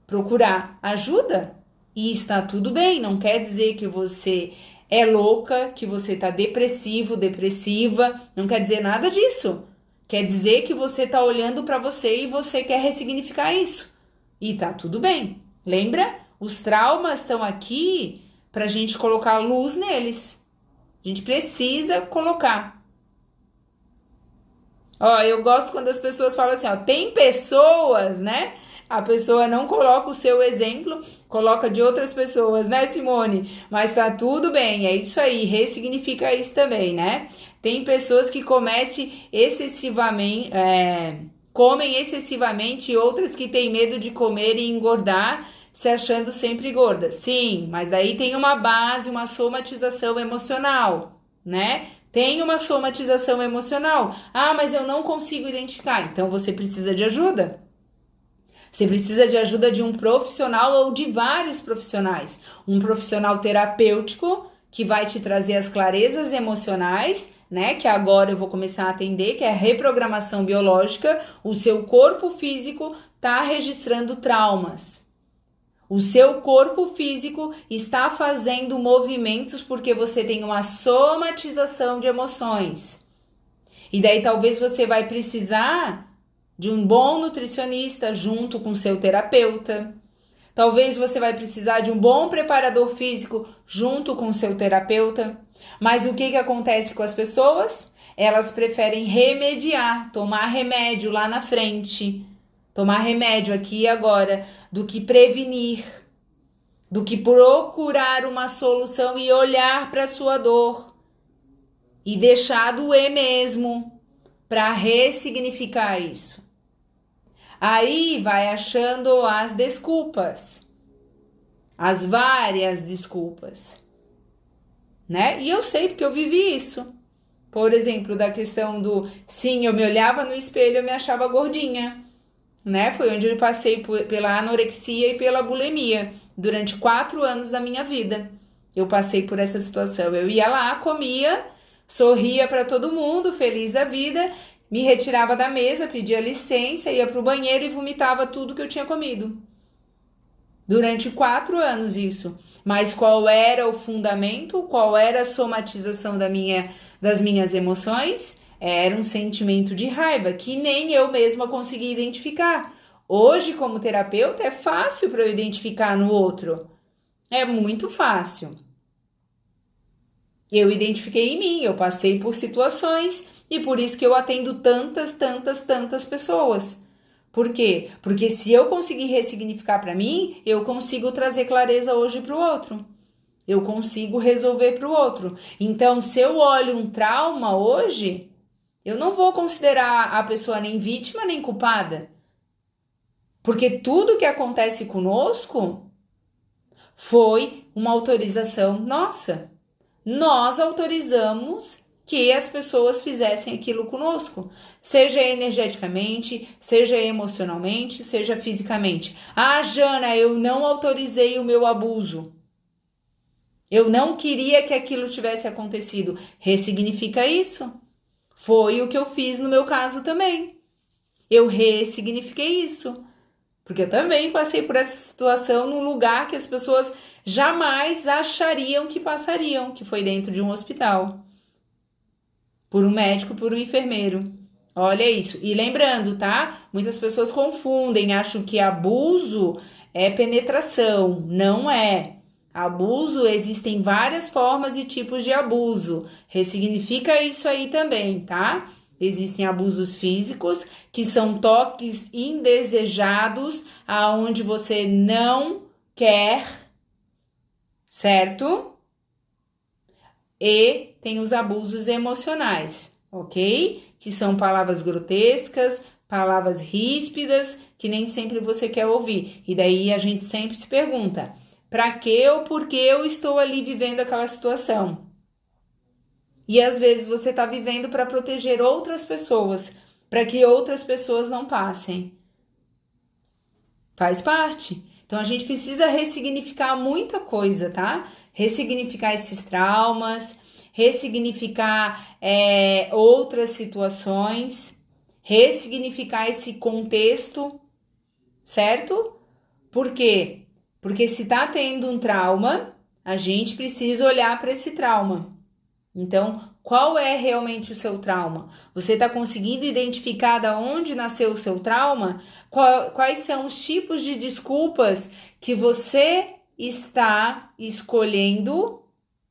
procurar ajuda. E está tudo bem, não quer dizer que você é louca, que você está depressivo, depressiva, não quer dizer nada disso. Quer dizer que você está olhando para você e você quer ressignificar isso. E tá tudo bem. Lembra? Os traumas estão aqui para a gente colocar luz neles. A gente precisa colocar. Ó, eu gosto quando as pessoas falam assim, ó, tem pessoas, né? A pessoa não coloca o seu exemplo, coloca de outras pessoas, né, Simone? Mas tá tudo bem, é isso aí, ressignifica isso também, né? Tem pessoas que comem excessivamente e outras que têm medo de comer e engordar, se achando sempre gorda. Sim, mas daí tem uma base, uma somatização emocional, né? Tem uma somatização emocional. Mas eu não consigo identificar. Então você precisa de ajuda. Você precisa de ajuda de um profissional ou de vários profissionais. Um profissional terapêutico que vai te trazer as clarezas emocionais, né? Que agora eu vou começar a atender, que é a reprogramação biológica. O seu corpo físico está registrando traumas. O seu corpo físico está fazendo movimentos porque você tem uma somatização de emoções. E daí talvez você vai precisar de um bom nutricionista junto com seu terapeuta. Talvez você vai precisar de um bom preparador físico junto com seu terapeuta. Mas o que acontece com as pessoas? Elas preferem remediar, tomar remédio lá na frente, tomar remédio aqui e agora, do que prevenir, do que procurar uma solução e olhar para sua dor e deixar doer mesmo para ressignificar isso. Aí vai achando as desculpas, as várias desculpas, né? E eu sei porque eu vivi isso. Por exemplo, da questão do, sim, eu me olhava no espelho, eu me achava gordinha, né? Foi onde eu passei pela anorexia e pela bulimia durante 4 anos da minha vida. Eu passei por essa situação. Eu ia lá, comia, sorria para todo mundo, feliz da vida, me retirava da mesa, pedia licença, ia para o banheiro e vomitava tudo que eu tinha comido. Durante 4 anos isso. Mas qual era o fundamento? Qual era a somatização das minhas emoções? Era um sentimento de raiva que nem eu mesma consegui identificar. Hoje, como terapeuta, é fácil para eu identificar no outro. É muito fácil. Eu identifiquei em mim, eu passei por situações e por isso que eu atendo tantas pessoas. Por quê? Porque se eu conseguir ressignificar para mim, eu consigo trazer clareza hoje para o outro. Eu consigo resolver para o outro. Então, se eu olho um trauma hoje, eu não vou considerar a pessoa nem vítima nem culpada. Porque tudo que acontece conosco foi uma autorização nossa. Nós autorizamos que as pessoas fizessem aquilo conosco, seja energeticamente, seja emocionalmente, seja fisicamente. Ah, Jana, eu não autorizei o meu abuso. Eu não queria que aquilo tivesse acontecido. Ressignifica isso. Foi o que eu fiz no meu caso também. Eu ressignifiquei isso. Porque eu também passei por essa situação num lugar que as pessoas jamais achariam que passariam, que foi dentro de um hospital. Por um médico, por um enfermeiro. Olha isso. E lembrando, tá? Muitas pessoas confundem, acham que abuso é penetração. Não é. Abuso, existem várias formas e tipos de abuso. Ressignifica isso aí também, tá? Existem abusos físicos, que são toques indesejados, aonde você não quer, certo? E tem os abusos emocionais, ok? Que são palavras grotescas, palavras ríspidas, que nem sempre você quer ouvir. E daí a gente sempre se pergunta, para que ou por que eu estou ali vivendo aquela situação? E às vezes você está vivendo para proteger outras pessoas, para que outras pessoas não passem. Faz parte. Então a gente precisa ressignificar muita coisa, tá? Ressignificar esses traumas, ressignificar outras situações, ressignificar esse contexto, certo? Por quê? Porque se tá tendo um trauma, a gente precisa olhar para esse trauma. Então, qual é realmente o seu trauma? Você está conseguindo identificar de onde nasceu o seu trauma? Quais são os tipos de desculpas que você está escolhendo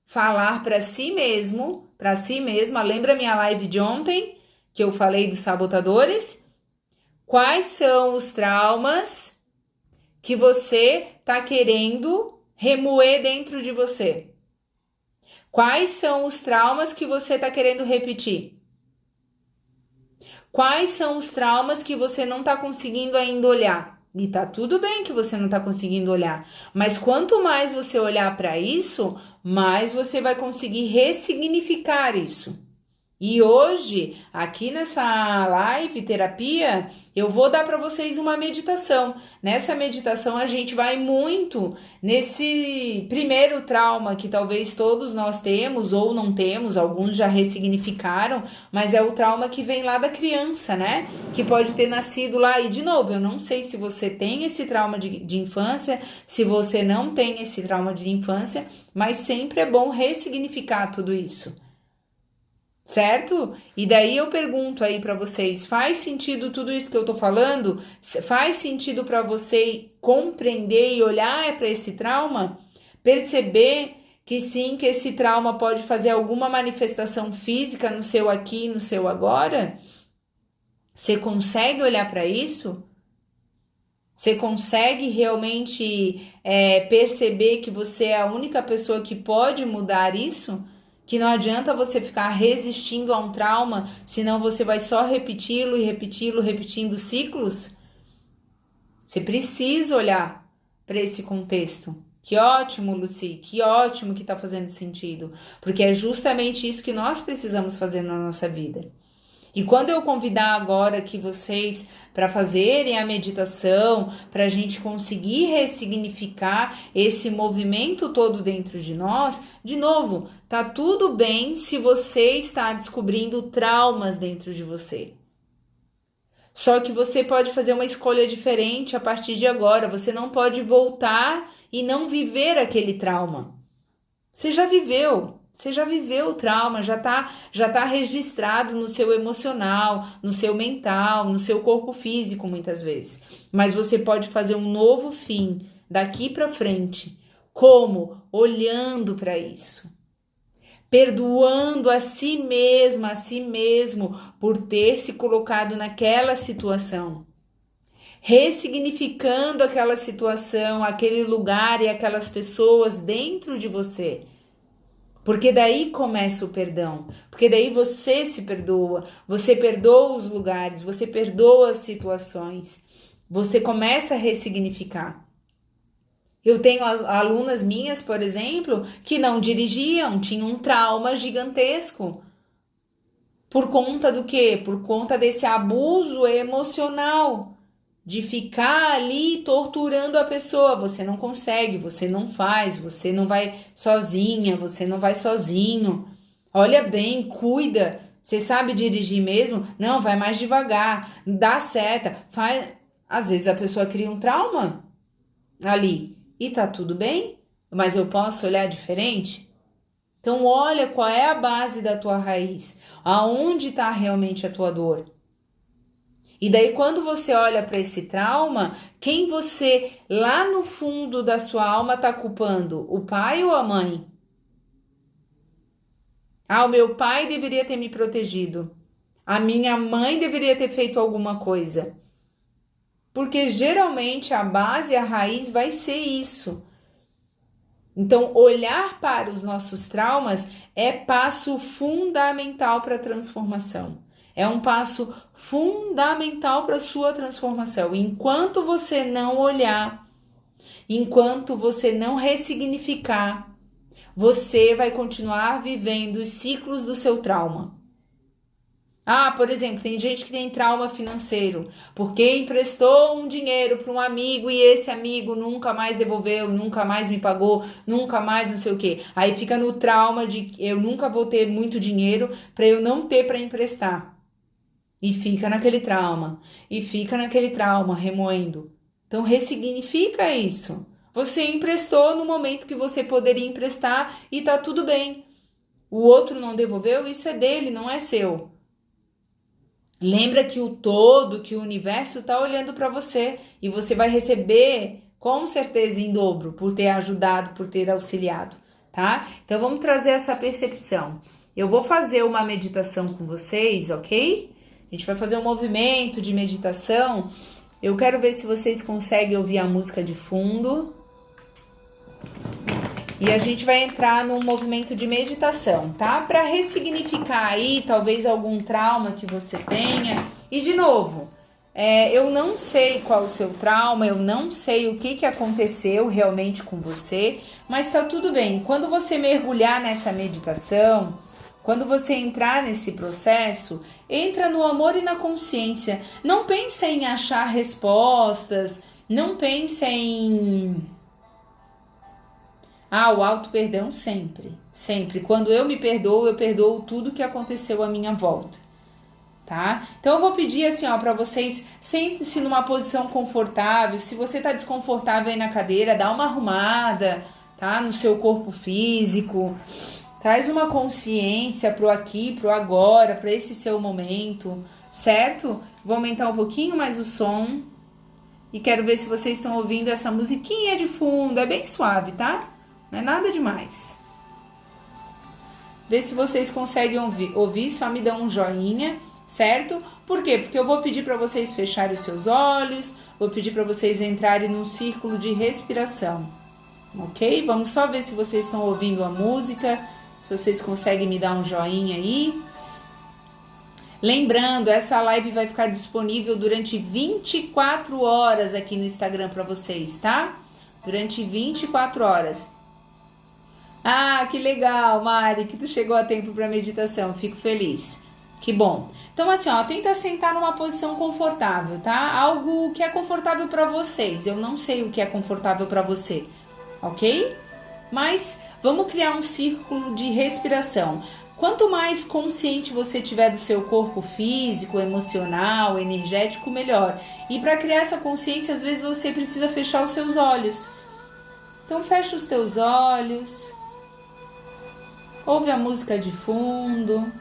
falar para si mesmo, para si mesma? Lembra minha live de ontem que eu falei dos sabotadores? Quais são os traumas que você está querendo remoer dentro de você? Quais são os traumas que você está querendo repetir? Quais são os traumas que você não está conseguindo ainda olhar? E tá tudo bem que você não está conseguindo olhar, mas quanto mais você olhar para isso, mais você vai conseguir ressignificar isso. E hoje, aqui nessa live terapia, eu vou dar para vocês uma meditação. Nessa meditação, a gente vai muito nesse primeiro trauma que talvez todos nós temos ou não temos, alguns já ressignificaram, mas é o trauma que vem lá da criança, né? Que pode ter nascido lá. E, de novo, eu não sei se você tem esse trauma de infância, se você não tem esse trauma de infância, mas sempre é bom ressignificar tudo isso. Certo? E daí eu pergunto aí para vocês, faz sentido tudo isso que eu tô falando? Faz sentido para você compreender e olhar para esse trauma? Perceber que sim, que esse trauma pode fazer alguma manifestação física no seu aqui, no seu agora? Você consegue olhar para isso? Você consegue realmente perceber que você é a única pessoa que pode mudar isso? Que não adianta você ficar resistindo a um trauma, senão você vai só repeti-lo e repeti-lo, repetindo ciclos. Você precisa olhar para esse contexto. Que ótimo, Lucy, que ótimo que está fazendo sentido, porque é justamente isso que nós precisamos fazer na nossa vida. E quando eu convidar agora aqui vocês para fazerem a meditação, para a gente conseguir ressignificar esse movimento todo dentro de nós, de novo, tá tudo bem se você está descobrindo traumas dentro de você. Só que você pode fazer uma escolha diferente a partir de agora. Você não pode voltar e não viver aquele trauma. Você já viveu. Você já viveu o trauma, já tá registrado no seu emocional, no seu mental, no seu corpo físico, muitas vezes. Mas você pode fazer um novo fim daqui para frente. Como? Olhando para isso. Perdoando a si mesma, a si mesmo, por ter se colocado naquela situação. ressignificando aquela situação, aquele lugar e aquelas pessoas dentro de você. Porque daí começa o perdão, porque daí você se perdoa, você perdoa os lugares, você perdoa as situações, você começa a ressignificar. Eu tenho alunas minhas, por exemplo, que não dirigiam, tinham um trauma gigantesco. Por conta do quê? Por conta desse abuso emocional, de ficar ali torturando a pessoa. Você não consegue, você não faz, você não vai sozinha, você não vai sozinho. Olha bem, cuida. Você sabe dirigir mesmo? Não, vai mais devagar, dá seta, faz. Às vezes a pessoa cria um trauma ali e tá tudo bem, mas eu posso olhar diferente? Então olha qual é a base da tua raiz, aonde está realmente a tua dor. E daí quando você olha para esse trauma, quem você lá no fundo da sua alma está culpando? O pai ou a mãe? Ah, o meu pai deveria ter me protegido. A minha mãe deveria ter feito alguma coisa. Porque geralmente a base, a raiz vai ser isso. Então, olhar para os nossos traumas é passo fundamental para a transformação. É um passo fundamental para a sua transformação. Enquanto você não olhar, enquanto você não ressignificar, você vai continuar vivendo os ciclos do seu trauma. Ah, por exemplo, tem gente que tem trauma financeiro, porque emprestou um dinheiro para um amigo e esse amigo nunca mais devolveu, nunca mais me pagou, nunca mais não sei o quê. Aí fica no trauma de eu nunca vou ter muito dinheiro para eu não ter para emprestar. E fica naquele trauma, remoendo. Então ressignifica isso. Você emprestou no momento que você poderia emprestar e tá tudo bem. O outro não devolveu, isso é dele, não é seu. Lembra que o todo, que o universo está olhando para você e você vai receber com certeza em dobro por ter ajudado, por ter auxiliado, tá? Então vamos trazer essa percepção. Eu vou fazer uma meditação com vocês, ok? A gente vai fazer um movimento de meditação. Eu quero ver se vocês conseguem ouvir a música de fundo. E a gente vai entrar num movimento de meditação, tá? Para ressignificar aí, talvez algum trauma que você tenha. E de novo, eu não sei qual o seu trauma, eu não sei o que aconteceu realmente com você, mas tá tudo bem. Quando você mergulhar nessa meditação, quando você entrar nesse processo, entra no amor e na consciência. Não pense em achar respostas, não pense em... Ah, o auto-perdão sempre, sempre. Quando eu me perdoo, eu perdoo tudo que aconteceu à minha volta, tá? Então eu vou pedir assim, ó, para vocês, sente-se numa posição confortável. Se você tá desconfortável aí na cadeira, dá uma arrumada, tá? No seu corpo físico. Traz uma consciência pro aqui, pro agora, para esse seu momento, certo? Vou aumentar um pouquinho mais o som. E quero ver se vocês estão ouvindo essa musiquinha de fundo, é bem suave, tá? Não é nada demais. Vê se vocês conseguem ouvir, só me dão um joinha, certo? Por quê? Porque eu vou pedir para vocês fecharem os seus olhos, vou pedir para vocês entrarem num círculo de respiração, ok? Vamos só ver se vocês estão ouvindo a música, se vocês conseguem me dar um joinha aí. Lembrando, essa live vai ficar disponível durante 24 horas aqui no Instagram para vocês, tá? Durante 24 horas. Ah, que legal, Mari, que tu chegou a tempo para meditação. Fico feliz. Que bom. Então, assim, ó, tenta sentar numa posição confortável, tá? Algo que é confortável para vocês. Eu não sei o que é confortável para você, ok? Mas vamos criar um círculo de respiração. Quanto mais consciente você tiver do seu corpo físico, emocional, energético, melhor. E para criar essa consciência, às vezes você precisa fechar os seus olhos. Então, fecha os teus olhos. Ouve a música de fundo,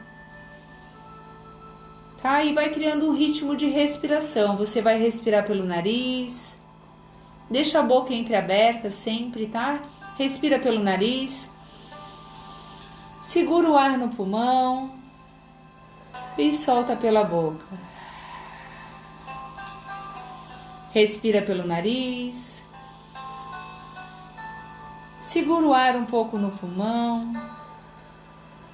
tá? E vai criando um ritmo de respiração. Você vai respirar pelo nariz, deixa a boca entreaberta sempre, tá? Respira pelo nariz, segura o ar no pulmão e solta pela boca. Respira pelo nariz. Segura o ar um pouco no pulmão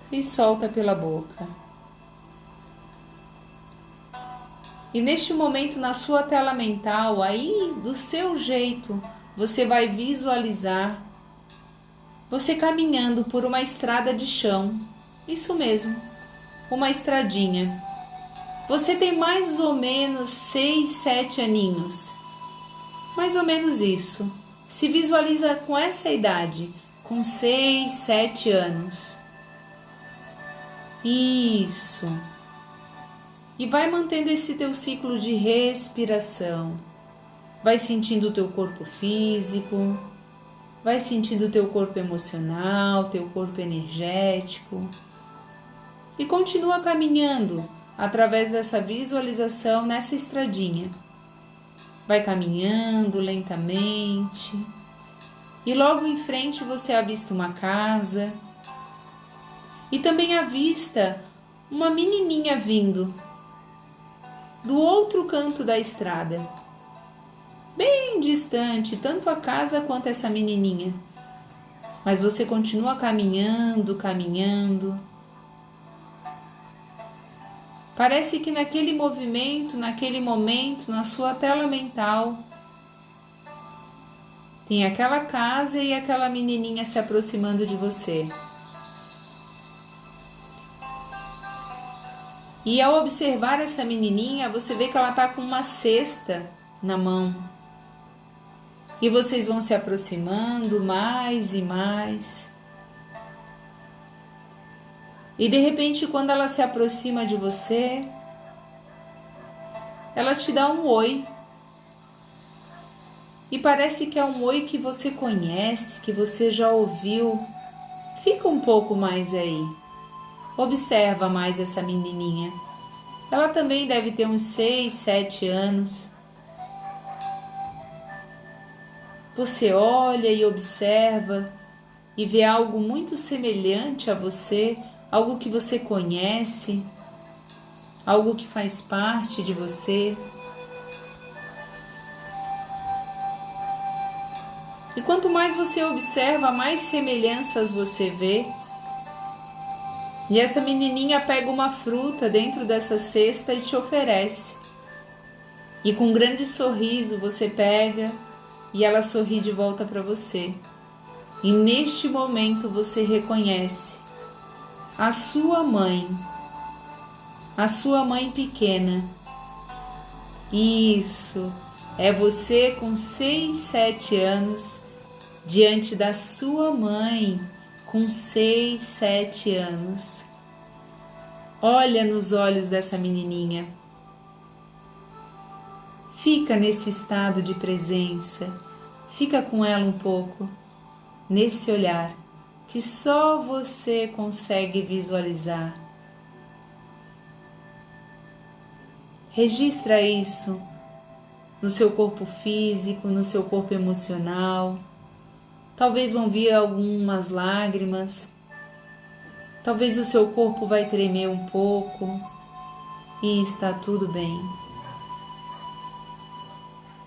e solta pela boca. E neste momento, na sua tela mental, aí do seu jeito, você vai visualizar você caminhando por uma estrada de chão. Isso mesmo, uma estradinha. Você tem mais ou menos 6, 7 aninhos. Mais ou menos isso. Se visualiza com essa idade, com 6, 7 anos. Isso. E vai mantendo esse teu ciclo de respiração. Vai sentindo o teu corpo físico, vai sentindo o teu corpo emocional, teu corpo energético. E continua caminhando através dessa visualização nessa estradinha. Vai caminhando lentamente. E logo em frente você avista uma casa. E também avista uma menininha vindo do outro canto da estrada, bem distante, tanto a casa quanto essa menininha. Mas você continua caminhando, caminhando. Parece que naquele movimento, naquele momento, na sua tela mental, tem aquela casa e aquela menininha se aproximando de você. E ao observar essa menininha, você vê que ela está com uma cesta na mão. E vocês vão se aproximando mais e mais. E de repente, quando ela se aproxima de você, ela te dá um oi. E parece que é um oi que você conhece, que você já ouviu. Fica um pouco mais aí. Observa mais essa menininha. Ela também deve ter uns 6, 7 anos. Você olha e observa e vê algo muito semelhante a você, algo que você conhece, algo que faz parte de você. E quanto mais você observa, mais semelhanças você vê. E essa menininha pega uma fruta dentro dessa cesta e te oferece. E com um grande sorriso você pega e ela sorri de volta para você. E neste momento você reconhece a sua mãe pequena. Isso, é você com 6, 7 anos diante da sua mãe com 6, 7 anos. Olha nos olhos dessa menininha. Fica nesse estado de presença. Fica com ela um pouco, nesse olhar que só você consegue visualizar. Registra isso no seu corpo físico, no seu corpo emocional. Talvez vão vir algumas lágrimas, talvez o seu corpo vai tremer um pouco e está tudo bem.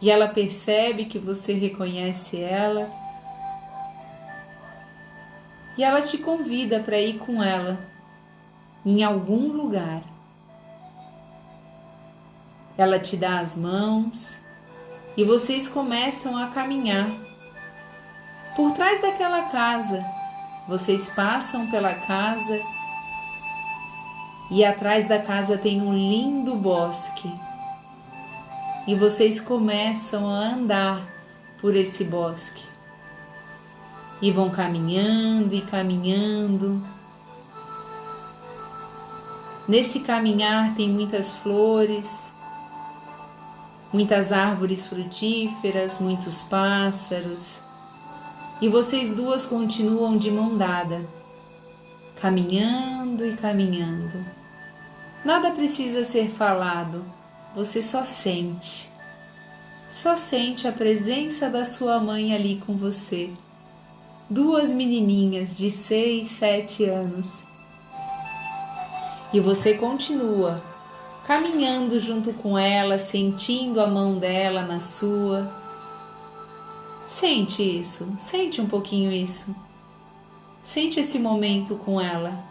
E ela percebe que você reconhece ela e ela te convida para ir com ela em algum lugar. Ela te dá as mãos e vocês começam a caminhar. Por trás daquela casa, vocês passam pela casa e atrás da casa tem um lindo bosque. E vocês começam a andar por esse bosque. E vão caminhando e caminhando. Nesse caminhar tem muitas flores, muitas árvores frutíferas, muitos pássaros. E vocês duas continuam de mão dada, caminhando e caminhando. Nada precisa ser falado, você só sente a presença da sua mãe ali com você. Duas menininhas de 6, 7 anos. E você continua caminhando junto com ela, sentindo a mão dela na sua. Sente isso, sente um pouquinho isso. Sente esse momento com ela.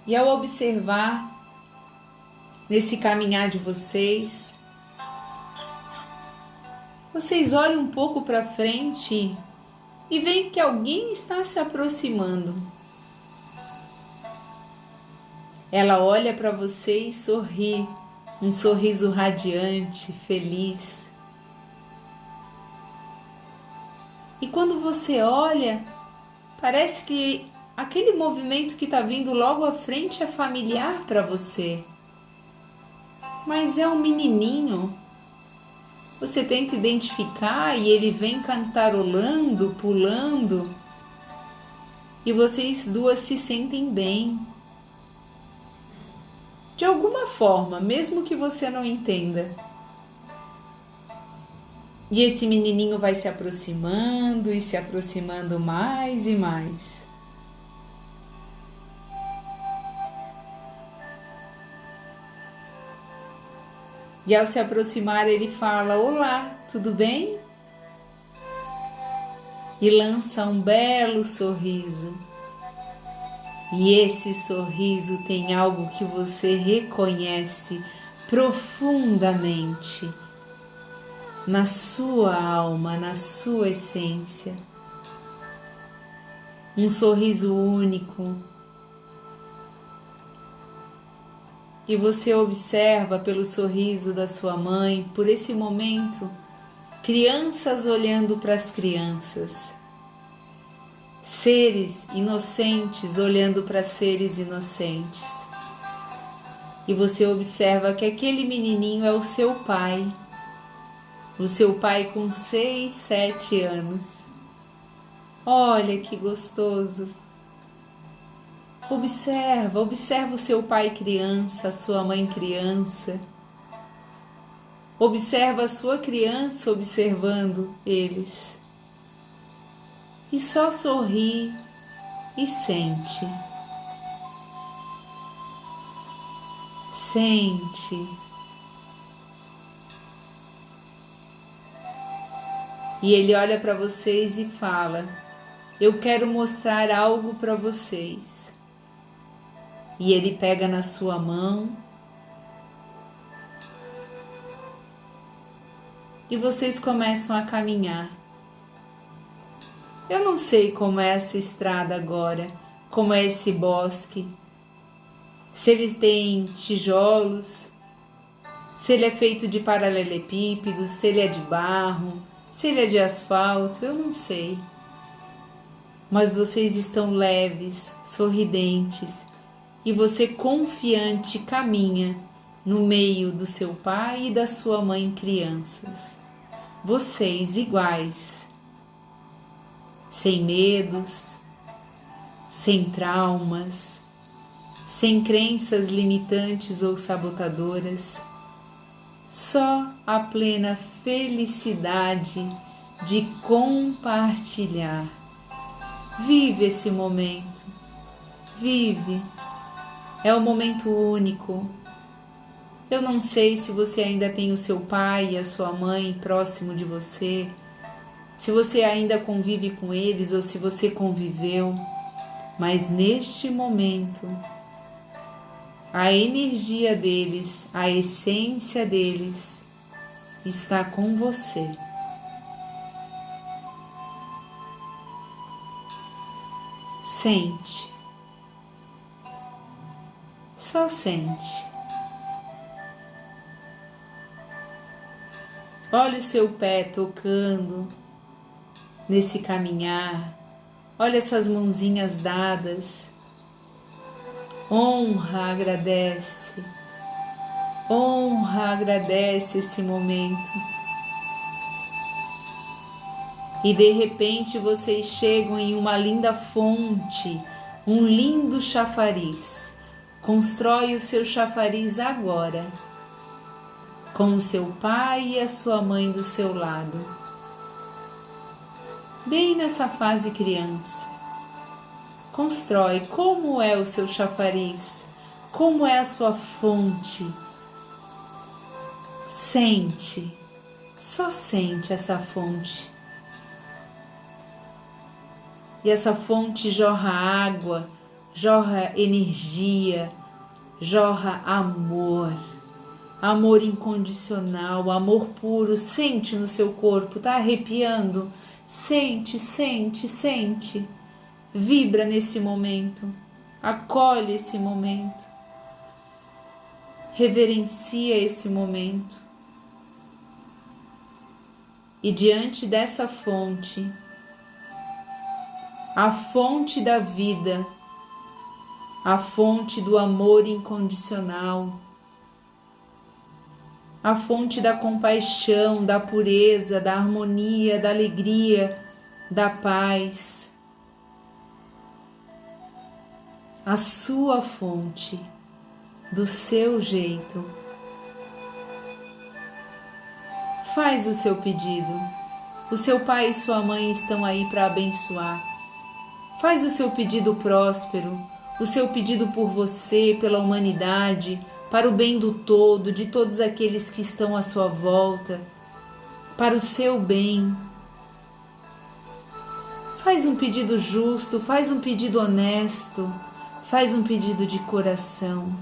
E ao observar nesse caminhar de vocês, vocês olham um pouco para frente e veem que alguém está se aproximando. Ela olha para você e sorri, um sorriso radiante, feliz. E quando você olha, parece que aquele movimento que está vindo logo à frente é familiar para você. Mas é um menininho. Você tenta identificar e ele vem cantarolando, pulando. E vocês duas se sentem bem. De alguma forma, mesmo que você não entenda. E esse menininho vai se aproximando e se aproximando mais e mais. E ao se aproximar ele fala: "Olá, tudo bem?" E lança um belo sorriso. E esse sorriso tem algo que você reconhece profundamente na sua alma, na sua essência. Um sorriso único. E você observa pelo sorriso da sua mãe, por esse momento, crianças olhando para as crianças. Seres inocentes olhando para seres inocentes. E você observa que aquele menininho é o seu pai com 6, 7 anos. Olha que gostoso! Observa o seu pai criança, a sua mãe criança. Observa a sua criança observando eles. E só sorri e sente. Sente. E ele olha para vocês e fala: "Eu quero mostrar algo para vocês." E ele pega na sua mão e vocês começam a caminhar. Eu não sei como é essa estrada agora, como é esse bosque, se ele tem tijolos, se ele é feito de paralelepípedos, se ele é de barro, se ele é de asfalto, eu não sei. Mas vocês estão leves, sorridentes, e você confiante caminha no meio do seu pai e da sua mãe crianças. Vocês iguais. Sem medos, sem traumas, sem crenças limitantes ou sabotadoras, só a plena felicidade de compartilhar. Vive esse momento, vive, é um momento único. Eu não sei se você ainda tem o seu pai e a sua mãe próximo de você, se você ainda convive com eles ou se você conviveu, mas neste momento, a energia deles, a essência deles está com você. Sente, só sente. Olha o seu pé tocando nesse caminhar, olha essas mãozinhas dadas, honra, agradece esse momento. E de repente vocês chegam em uma linda fonte, um lindo chafariz. Constrói o seu chafariz agora, com o seu pai e a sua mãe do seu lado. bem nessa fase criança. Constrói como é o seu chafariz, como é a sua fonte. Sente, só sente essa fonte. E essa fonte jorra água, jorra energia, jorra amor. Amor incondicional, amor puro. Sente no seu corpo, tá arrepiando? Sente, sente, sente. Vibra nesse momento, acolhe esse momento, reverencia esse momento. E diante dessa fonte, a fonte da vida, a fonte do amor incondicional, a fonte da compaixão, da pureza, da harmonia, da alegria, da paz, a sua fonte, do seu jeito. Faz o seu pedido. O seu pai e sua mãe estão aí para abençoar. Faz o seu pedido próspero, o seu pedido por você, pela humanidade, para o bem do todo, de todos aqueles que estão à sua volta, para o seu bem. Faz um pedido justo, faz um pedido honesto, faz um pedido de coração.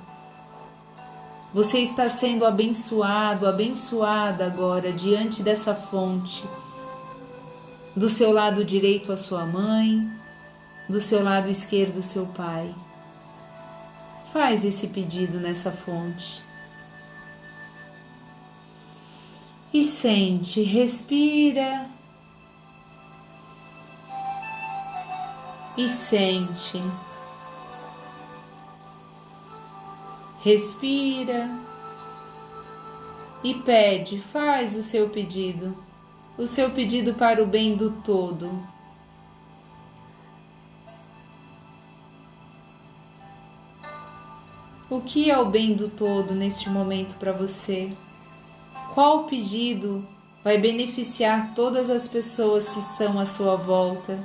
Você está sendo abençoado, abençoada agora diante dessa fonte. Do seu lado direito a sua mãe, do seu lado esquerdo o seu pai. Faz esse pedido nessa fonte. E sente, respira. E sente. Respira e pede, faz o seu pedido para o bem do todo. O que é o bem do todo neste momento para você? Qual pedido vai beneficiar todas as pessoas que estão à sua volta?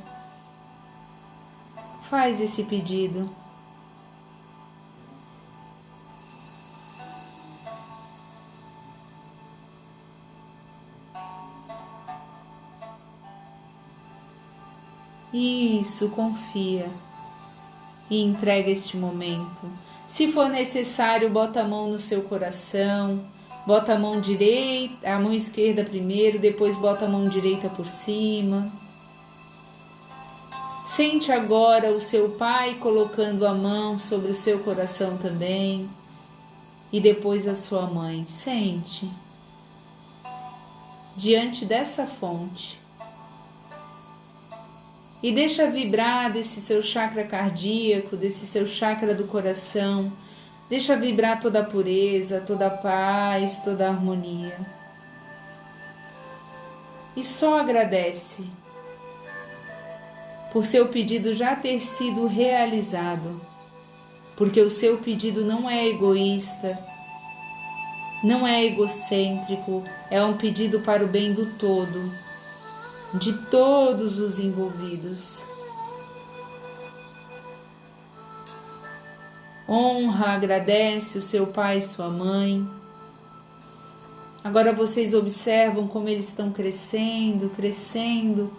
Faz esse pedido. Isso, confia e entrega este momento. Se for necessário, bota a mão no seu coração, bota a mão direita, a mão esquerda primeiro, depois bota a mão direita por cima. Sente agora o seu pai colocando a mão sobre o seu coração também, e depois a sua mãe. Sente diante dessa fonte. E deixa vibrar desse seu chakra cardíaco, desse seu chakra do coração. Deixa vibrar toda a pureza, toda a paz, toda a harmonia. E só agradece por seu pedido já ter sido realizado. Porque o seu pedido não é egoísta, não é egocêntrico, é um pedido para o bem do todo, de todos os envolvidos. Honra, agradece o seu pai e sua mãe. Agora vocês observam como eles estão crescendo, crescendo,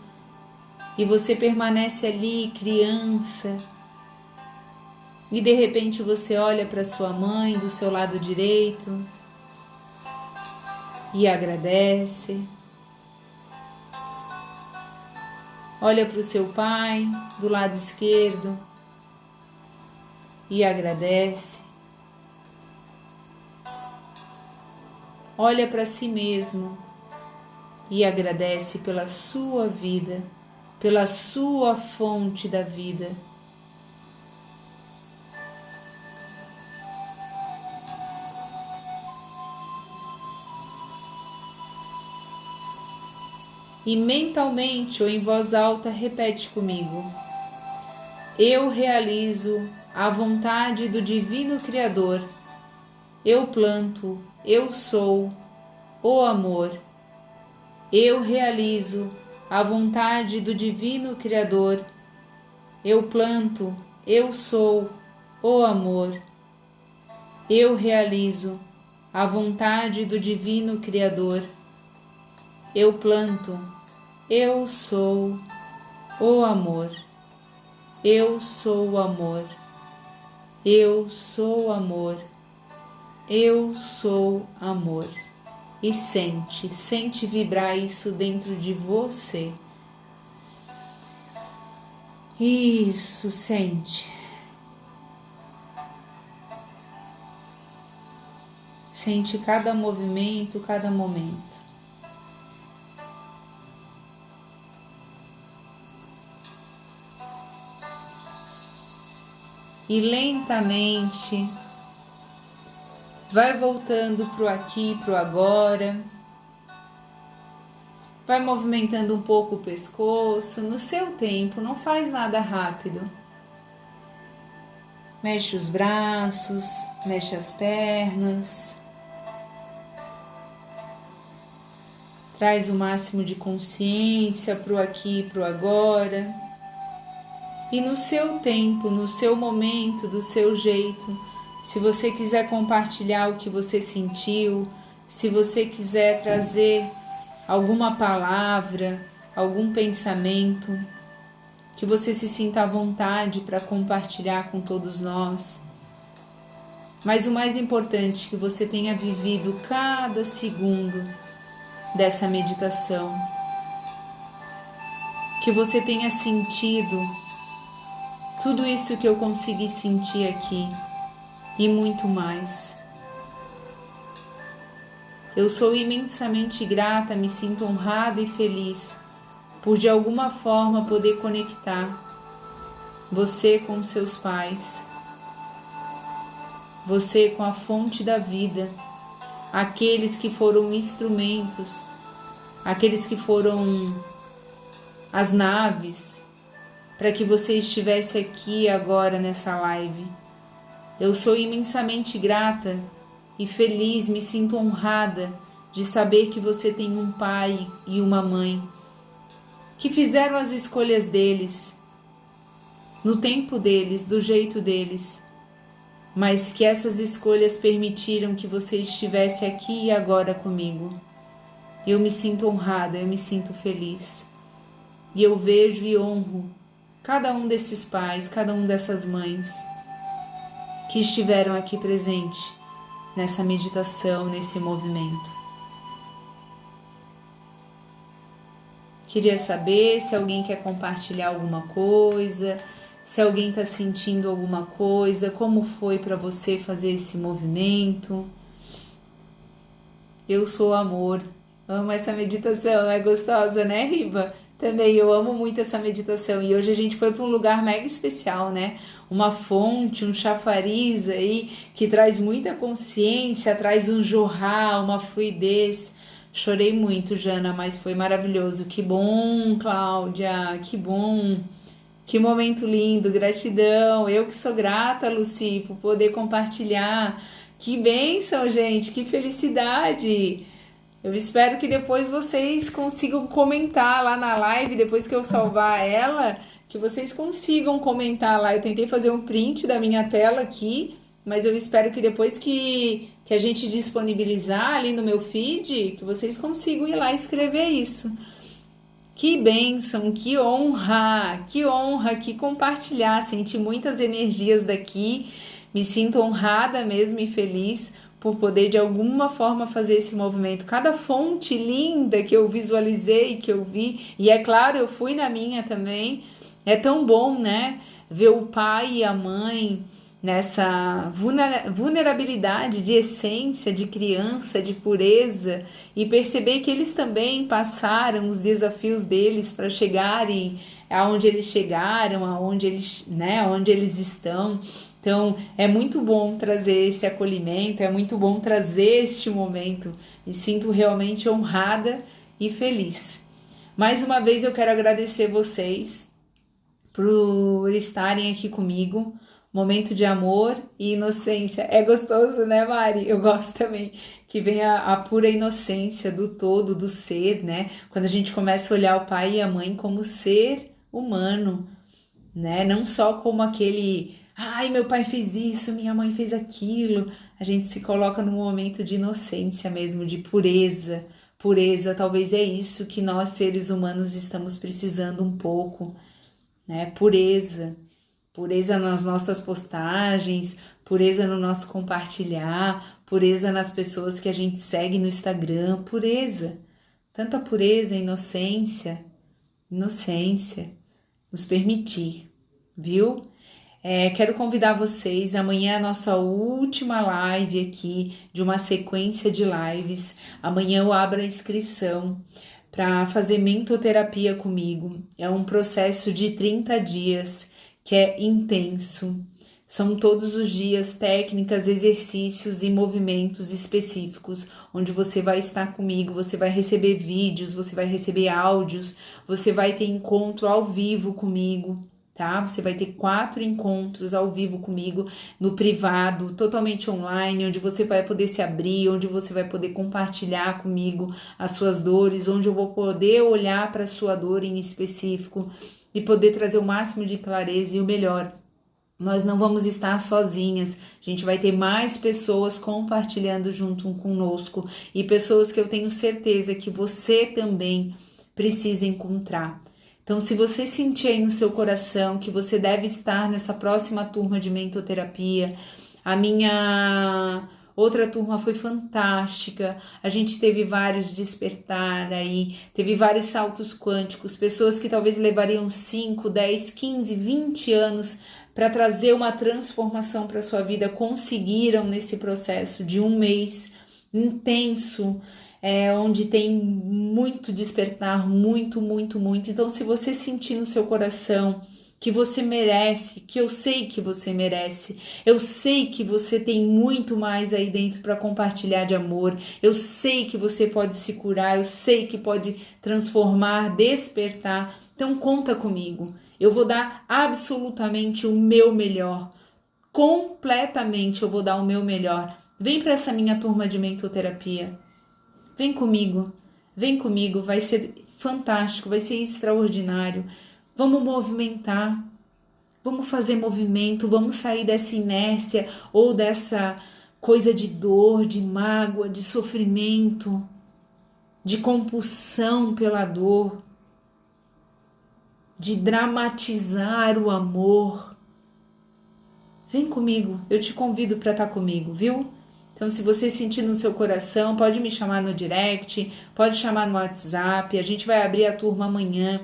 e você permanece ali, criança. E de repente você olha para sua mãe do seu lado direito e agradece. Olha para o seu pai do lado esquerdo e agradece. Olha para si mesmo e agradece pela sua vida, pela sua fonte da vida. E mentalmente ou em voz alta repete comigo: eu realizo a vontade do Divino Criador. Eu planto, eu sou o amor. Eu realizo à vontade do Divino Criador. Eu planto, eu sou o amor. Eu realizo a vontade do Divino Criador. Eu planto, eu sou o amor. Eu sou o amor. Eu sou amor. Eu sou amor. E sente vibrar isso dentro de você. Isso, sente. Sente cada movimento, cada momento. E lentamente vai voltando para o aqui, para o agora. Vai movimentando um pouco o pescoço, no seu tempo, não faz nada rápido. Mexe os braços, mexe as pernas. Traz o máximo de consciência para o aqui e para o agora. E no seu tempo, no seu momento, do seu jeito, se você quiser compartilhar o que você sentiu, se você quiser trazer alguma palavra, algum pensamento, que você se sinta à vontade para compartilhar com todos nós. Mas o mais importante, que você tenha vivido cada segundo dessa meditação, que você tenha sentido tudo isso que eu consegui sentir aqui e muito mais. Eu sou imensamente grata, me sinto honrada e feliz por de alguma forma poder conectar você com seus pais, você com a fonte da vida, aqueles que foram instrumentos, aqueles que foram as naves para que você estivesse aqui agora nessa live. Eu sou imensamente grata e feliz, me sinto honrada de saber que você tem um pai e uma mãe que fizeram as escolhas deles, no tempo deles, do jeito deles, mas que essas escolhas permitiram que você estivesse aqui e agora comigo. Eu me sinto honrada, eu me sinto feliz. E eu vejo e honro cada um desses pais, cada um dessas mães que estiveram aqui presente nessa meditação, nesse movimento. Queria saber se alguém quer compartilhar alguma coisa, se alguém está sentindo alguma coisa, como foi para você fazer esse movimento. Eu sou amor. Amo essa meditação, é gostosa, né, Riba? Também eu amo muito essa meditação e hoje a gente foi para um lugar mega especial, né? Uma fonte, um chafariz aí que traz muita consciência, traz um jorrar, uma fluidez. Chorei muito, Jana, mas foi maravilhoso. Que bom, Cláudia, que bom. Que momento lindo, gratidão. Eu que sou grata, Luci, por poder compartilhar. Que bênção, gente, que felicidade. Eu espero que depois vocês consigam comentar lá na live, depois que eu salvar ela, que vocês consigam comentar lá. Eu tentei fazer um print da minha tela aqui, mas eu espero que depois que a gente disponibilizar ali no meu feed, que vocês consigam ir lá e escrever isso. Que bênção, que honra, que compartilhar. Senti muitas energias daqui, me sinto honrada mesmo e feliz por poder de alguma forma fazer esse movimento. Cada fonte linda que eu visualizei, que eu vi, e é claro, eu fui na minha também. É tão bom, né? Ver o pai e a mãe nessa vulnerabilidade de essência, de criança, de pureza, e perceber que eles também passaram os desafios deles para chegarem aonde eles chegaram, aonde eles, né, onde eles estão. Então, é muito bom trazer esse acolhimento, é muito bom trazer este momento. Me sinto realmente honrada e feliz. Mais uma vez eu quero agradecer vocês por estarem aqui comigo. Momento de amor e inocência. É gostoso, né, Mari? Eu gosto também que vem a pura inocência do todo, do ser, né? Quando a gente começa a olhar o pai e a mãe como ser humano, né? Não só como aquele, ai, meu pai fez isso, minha mãe fez aquilo. A gente se coloca num momento de inocência mesmo, de pureza. Pureza, talvez é isso que nós seres humanos estamos precisando um pouco, né? Pureza. Pureza nas nossas postagens, pureza no nosso compartilhar, pureza nas pessoas que a gente segue no Instagram, pureza. Tanta pureza, inocência, inocência, nos permitir, viu? Quero convidar vocês, amanhã é a nossa última live aqui de uma sequência de lives. Amanhã eu abro a inscrição para fazer mentoterapia comigo. É um processo de 30 dias que é intenso. São todos os dias técnicas, exercícios e movimentos específicos, onde você vai estar comigo, você vai receber vídeos, você vai receber áudios, você vai ter encontro ao vivo comigo, tá? Você vai ter 4 encontros ao vivo comigo no privado, totalmente online, onde você vai poder se abrir, onde você vai poder compartilhar comigo as suas dores, onde eu vou poder olhar para a sua dor em específico e poder trazer o máximo de clareza e o melhor. Nós não vamos estar sozinhas, a gente vai ter mais pessoas compartilhando junto conosco e pessoas que eu tenho certeza que você também precisa encontrar. Então, se você sentir aí no seu coração que você deve estar nessa próxima turma de mentoterapia, a minha outra turma foi fantástica, a gente teve vários despertar aí, teve vários saltos quânticos, pessoas que talvez levariam 5, 10, 15, 20 anos para trazer uma transformação para sua vida, conseguiram nesse processo de 1 mês intenso, onde tem muito despertar, muito. Então, se você sentir no seu coração que você merece, que eu sei que você merece, eu sei que você tem muito mais aí dentro para compartilhar de amor, eu sei que você pode se curar, eu sei que pode transformar, despertar, então conta comigo, eu vou dar absolutamente o meu melhor, completamente eu vou dar o meu melhor, vem para essa minha turma de mentoterapia, vem comigo, vai ser fantástico, vai ser extraordinário. Vamos movimentar, vamos fazer movimento, vamos sair dessa inércia ou dessa coisa de dor, de mágoa, de sofrimento, de compulsão pela dor, de dramatizar o amor. Vem comigo, eu te convido para estar comigo, viu? Então, se você sentir no seu coração, pode me chamar no direct, pode chamar no WhatsApp, a gente vai abrir a turma amanhã,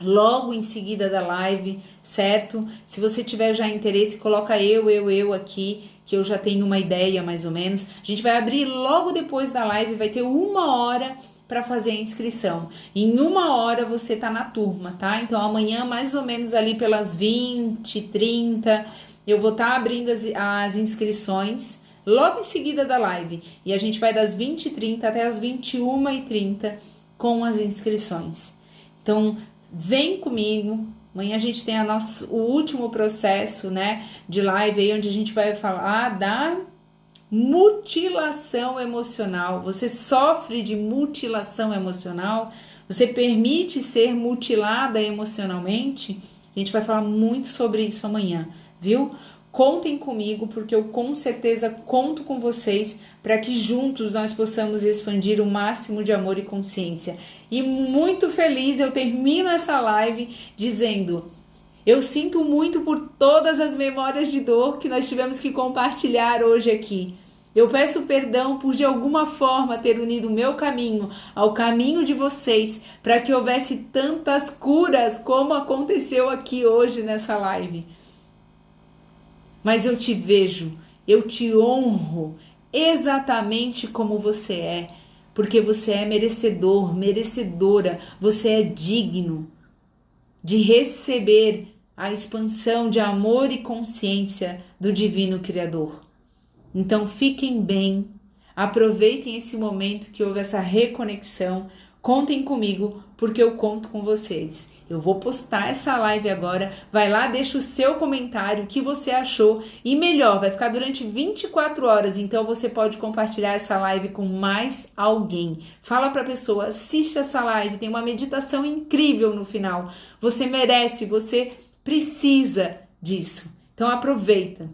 logo em seguida da live, certo? Se você tiver já interesse, coloca eu aqui, que eu já tenho uma ideia mais ou menos. A gente vai abrir logo depois da live, vai ter 1 hora para fazer a inscrição. Em 1 hora você tá na turma, tá? Então amanhã, mais ou menos ali pelas 20h30, eu vou estar abrindo as inscrições logo em seguida da live. E a gente vai das 20h30 até as 21h30 com as inscrições. Então, vem comigo, amanhã a gente tem o último processo, né, de live aí, onde a gente vai falar da mutilação emocional. Você sofre de mutilação emocional? Você permite ser mutilada emocionalmente? A gente vai falar muito sobre isso amanhã, viu? Contem comigo, porque eu com certeza conto com vocês para que juntos nós possamos expandir o máximo de amor e consciência. E muito feliz eu termino essa live dizendo: eu sinto muito por todas as memórias de dor que nós tivemos que compartilhar hoje aqui. Eu peço perdão por de alguma forma ter unido o meu caminho ao caminho de vocês para que houvesse tantas curas como aconteceu aqui hoje nessa live. Mas eu te vejo, eu te honro exatamente como você é, porque você é merecedor, merecedora, você é digno de receber a expansão de amor e consciência do Divino Criador. Então fiquem bem, aproveitem esse momento que houve essa reconexão, Contem comigo, porque eu conto com vocês. Eu vou postar essa live agora, vai lá, deixa o seu comentário, o que você achou, e melhor, vai ficar durante 24 horas, então você pode compartilhar essa live com mais alguém. Fala pra pessoa, assiste essa live, tem uma meditação incrível no final. Você merece, você precisa disso. Então aproveita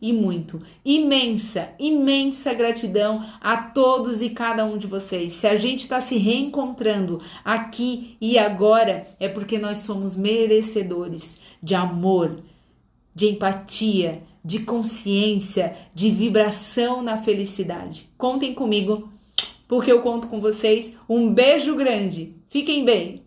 e muito. Imensa gratidão a todos e cada um de vocês. Se a gente está se reencontrando aqui e agora, é porque nós somos merecedores de amor, de empatia, de consciência, de vibração na felicidade. Contem comigo, porque eu conto com vocês. Um beijo grande. Fiquem bem.